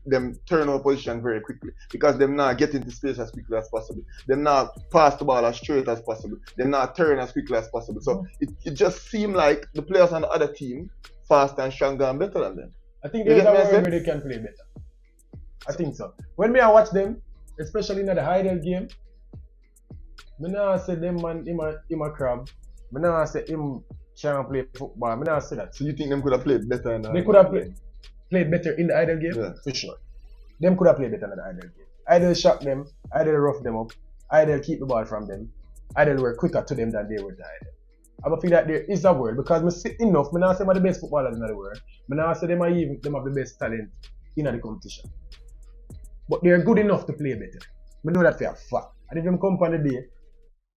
Them turn out position very quickly because them not get into space as quickly as possible. Them not pass the ball as straight as possible. Them not turn as quickly as possible. So it just seemed like the players on the other team faster and stronger and better than them. I think there's a world where they can play better. I think so. When I watch them, especially in the Hillel game, I never say them man him a crab. I never say him can't play football. I never say that. So you think them could have played better in the They could have played better in the Hillel game? Yeah. For sure. Them could have played better in the Hillel game. Hillel shock them, Hillel rough them up, Hillel keep the ball from them, Hillel were quicker to them than they were to Hillel. I feel that there is a world because I see enough. I never say I'm the best footballers in the world. I never say them have the best talent in the competition. But they're good enough to play better. I know that for a fact. And if them come on the day,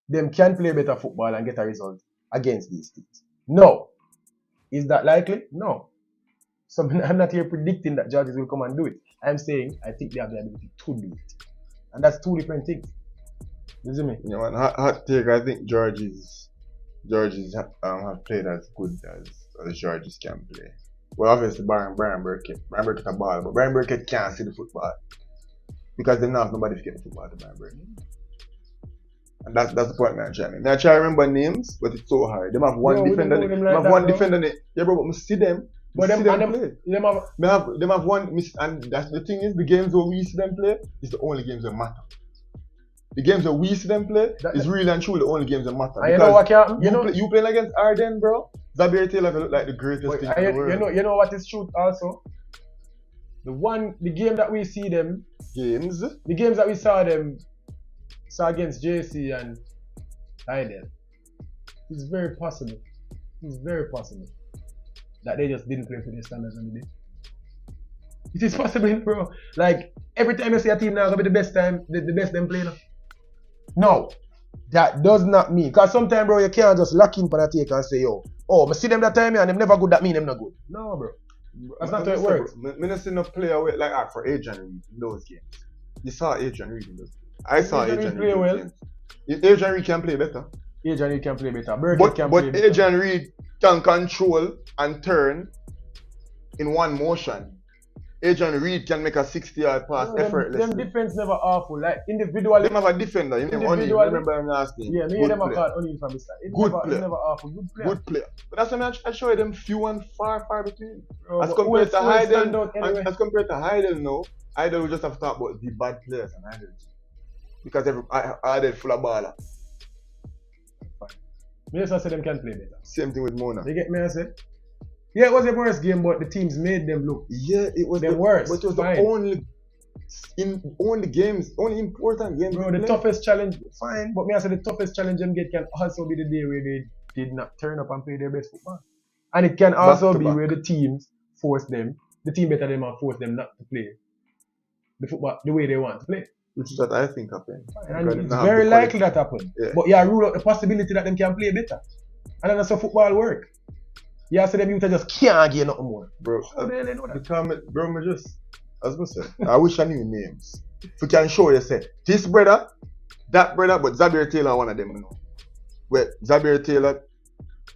them can play better football and get a result against these teams. No. Is that likely? No. So I'm not here predicting that judges will come and do it. I'm saying I think they have the ability to do it. And that's two different things. You see me? Yeah, man. Hot take. I think Georges have played as good as Georges can play. Well, obviously, Brian Burkett a ball, but Brian Burkett can't see the football because they don't have nobody to get the football to Brian Burkett. And that's the point I'm trying to make. I try to remember names, but it's so hard. They have one defender. Yeah, bro, but I see them. But them play. Them have one, and that's the thing is, the games where we see them play is the only games that matter. The games that we see them play is really and truly the only games that matter. And you know what can you playing against Arden, bro. Zabier Taylor look like the greatest thing in the world. You know what is true also? The game that we see them the games that we saw against JC and Hillel. It's very possible. That they just didn't play for their standards on the day. It is possible, bro. Like every time you see a team now gonna be the best them play now. No, that does not mean because sometimes, bro, you can't just lock in for that take and say, yo, I see them that time and them never good. That mean them not good. No, bro. That's not how it works. I don't see no player like for Adrian Reed in those games. You saw Adrian Reed in those games. I saw Adrian Reed in those games. Adrian Reed can play better. Adrian Reed can play better. But Adrian Reed can control and turn in one motion. Adrian Reed can make a 60-yard pass effortlessly. Them defense never awful. Like individually. They have a defender. You remember him last game. Yeah, me them have called O'Neal from the start. Good player. Never awful. Good player. But that's why I show them few and far between. Bro, as compared to Hillel now, Hillel will just have to talk about the bad players and Hillel. Because Hillel full of baller. Me just say them can play better. Same thing with Mona. You get me I say? Yeah, it was the worst game, but the teams made them look. Yeah, it was the worst. But it was the only important games. Bro, the toughest challenge, fine. But me I say the toughest challenge them get can also be the day where they did not turn up and play their best football. And it can also be where the teams force them, the team better than them and force them not to play the football the way they want to play. Which is what I think happened. And it's very likely that happened. Yeah. But yeah, rule out the possibility that them can play better. And then that's how football work. Yeah, so them youth just can't get nothing more. Bro, how do they know that? I was gonna say, I wish I knew names. If you can show you, say, this brother, that brother, but Zabier Taylor one of them, you know. Where Zabier Taylor.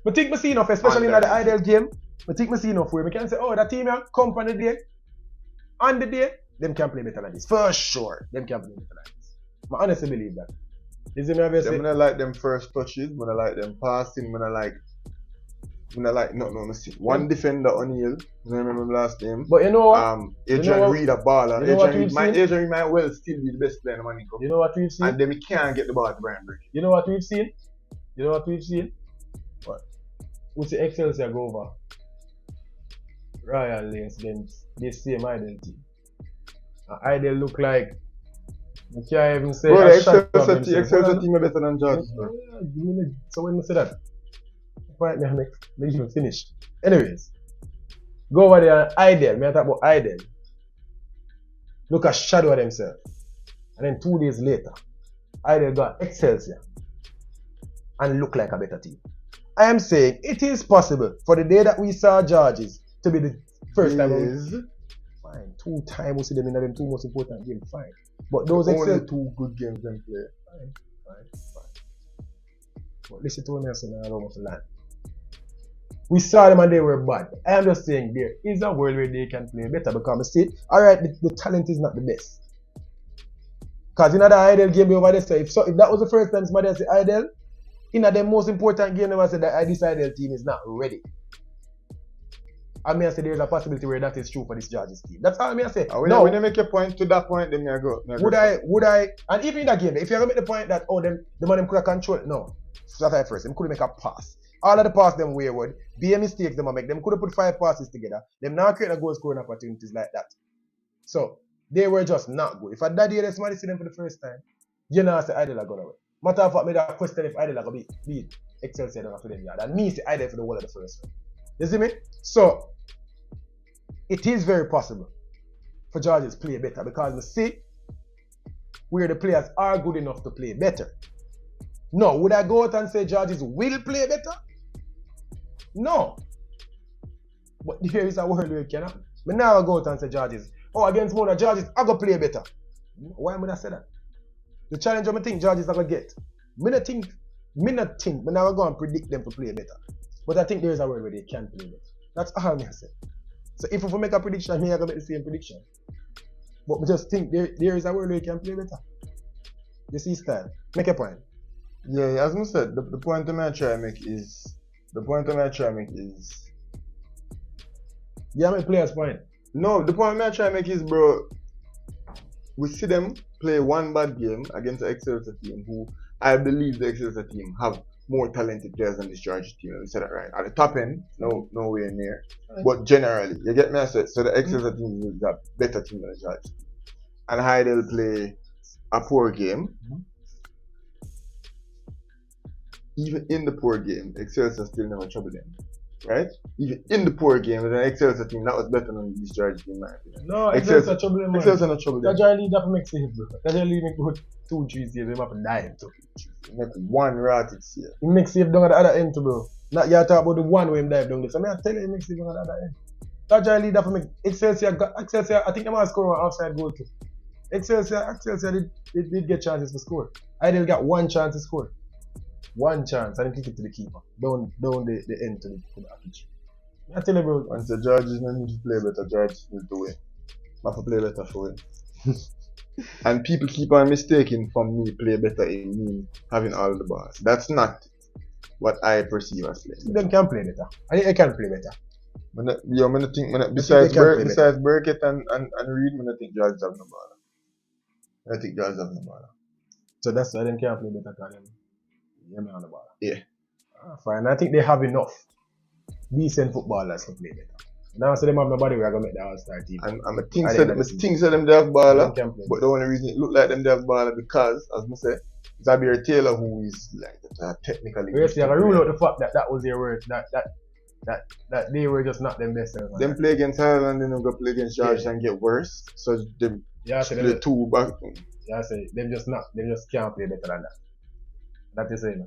But think me see enough, especially in the Hillel game. But think me see enough where we can say, that team here come on the day. On the day, them can play better than this. For sure, them can play better than this. I honestly believe that. Is it me obviously? I'm gonna like them first touches, I'm gonna like them passing, I'm gonna like one defender O'Neal, I remember last game. But you know what? Adrian Reed a baller. Adrian Reed might well still be the best player in the money. You know what we've seen? And then we can't get the ball to Brian Burkett. You know what we've seen? What? What's the Excelsior go over? Royal Links against this same Hillel team. Hillel look like you can't even say Excelsior team are better than Georges. So when you say that, point me make you finish. Anyways, go over there and Hillel. Me talk about Hillel. Look at shadow of themselves. And then 2 days later, Hillel got Excelsior and look like a better team. I am saying it is possible for the day that we saw Georges to be the first time. Fine. 2 times we see them in them 2 most important games. Fine. But those only 2 good games them play. Fine. But listen to me, I say I don't want to land. We saw them and they were bad. I am just saying there is a world where they can play better because I see, alright, the talent is not the best. Because in the Idle game over there, if that was the first time somebody said Idle, in the most important game, they said that this Idle team is not ready. I mean, I say there's a possibility where that is true for this Georges team. That's all I mean. I say. No, when you make your point to that point, then you go. Would I, and even in that game, if you're going to make the point that, the man could have control, no. That's at first, them could make a pass. All of the pass them wayward, be a mistake them make. Them could have put 5 passes together. Them now create a goal scoring opportunities like that. So, they were just not good. If I that day somebody see them for the first time, you know I say Idle are going away. Matter of fact, me that question if Idle are going to beat Excelsior down for them yard. And me say Idle for the whole of the first one. You see me? So, it is very possible for Georges to play better because we see where the players are good enough to play better. No, would I go out and say Georges will play better? No. But there is a world where it can happen. But now I go out and say Georges, against Mona, Georges, I go play better. Why would I say that? The challenge I think Georges are going to get. Me not think, but now I go and predict them to play better. But I think there is a world where they can play better. That's all I say. So if we make a prediction, me I gonna make the same prediction. But we just think there is a world where you can play better. You see style. Make a point. Yeah, as I said, the point I'm trying to make is Yeah, my player's point. No, the point I'm trying to make is, bro, we see them play one bad game against the Excelsior team who I believe the Excelsior team have more talented players than this Georges team. We said that right. At the top end, nowhere near. Right. But generally, you get me? I said, so the Excelsior team is a better team than the Georges team. And Hydel play a poor game. Even in the poor game, Excelsior still never trouble them. Right? Even in the poor game, with an Excelsior team, that was better than this Georges team, in my opinion. No, Excelsior trouble them. Excelsior not trouble them. That Georges that makes it, bro. That Georges make good 2-3 saves, they have to die. Make one rated save. He makes save down at the other end too, bro. Not you talk about the one where he dive down there. So I tell you, he makes save down at the other end. That Georges that make Excelsior, I think they might score one offside goal too. Excelsior did get chances to score. I didn't get one chance to score. One chance, I didn't kick it to the keeper. Down the end to the pitch. I tell you, bro. Once the Georges need to play better, Georges needs to win. I have to play better for him. And people keep on mistaking from me play better in me having all the balls. That's not what I perceive as playing. Them can play better. I can play better. Besides Burkett and Reed, I think Georges have no ball. I think Georges have no ball. So that's why they can't play better because them on the ball. Yeah. Fine. I think they have enough decent footballers to play better. Now so them have nobody we're gonna make the all-star team. And I think them they have baller, but the only reason it look like them they have baller because, as I say, Xavier Taylor, who is like technically. Yes, you gotta rule out the fact that was their word, that they were just not them best. Them play against Ireland, then them go play against George and get worse. So them play two back. Yeah, I say them just can't play better than that. That is it.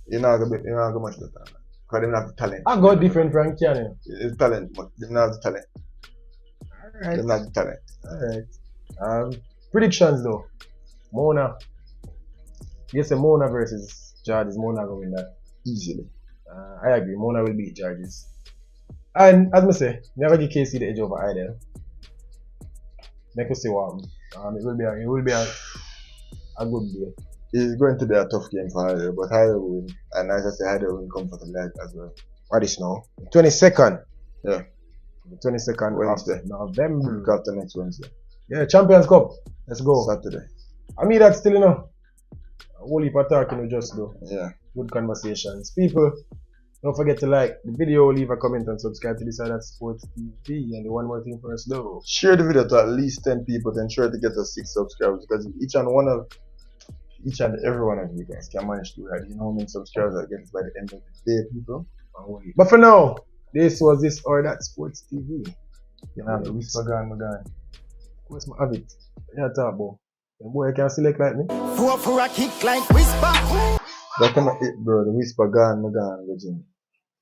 You're not gonna much better than that. Because they don't have the talent. I got different from Canada. It's talent, but they don't have the talent. Alright. They don't have the talent. Alright. Predictions though. Mona. You say Mona versus Georges. Mona going to win that. Easily. I agree. Mona will beat Georges. And as I say, never give KC the edge over Idle. Make us see what happens. It will be a good game. It's going to be a tough game for Hydel, but Hydel will win. And as I say, Hydel will win comfortably as well. What is now? 22nd. Yeah. The 22nd Wednesday. November. Week after next Wednesday. Yeah, Champions Cup. Let's go. Saturday. I mean, that's still enough. A whole heap of talking we just do. Yeah. Good conversations. People, don't forget to like the video, leave a comment and subscribe to this side at Sports TV. And the one more thing for us though. Share the video to at least 10 people, then try to get us 6 subscribers because each and every one of you guys can manage to do that. You know how many subscribers I get by the end of the day, people. But for now, this was This or That Sports TV. You know, the whisper gone, my guy. Where's my habit? Yeah, talk about. The boy can select like me. For a kick like whisper. That come it, bro. The whisper gone, my guy, Virginia.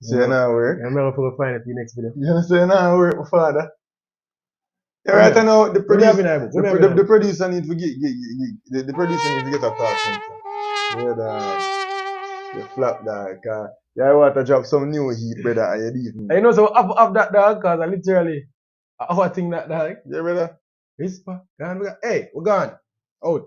See you now, work. I'm never going to find it for the next video. You understand now, work, my father? Yeah, right now, the producer needs to get a talk. Yeah, the flap that. Yeah, I want to drop some new heat, brother, and you leave me. And you know, so of that dog, cause I literally, our thing that dog. Yeah, brother. Whisper, gone, hey, we're gone. Out.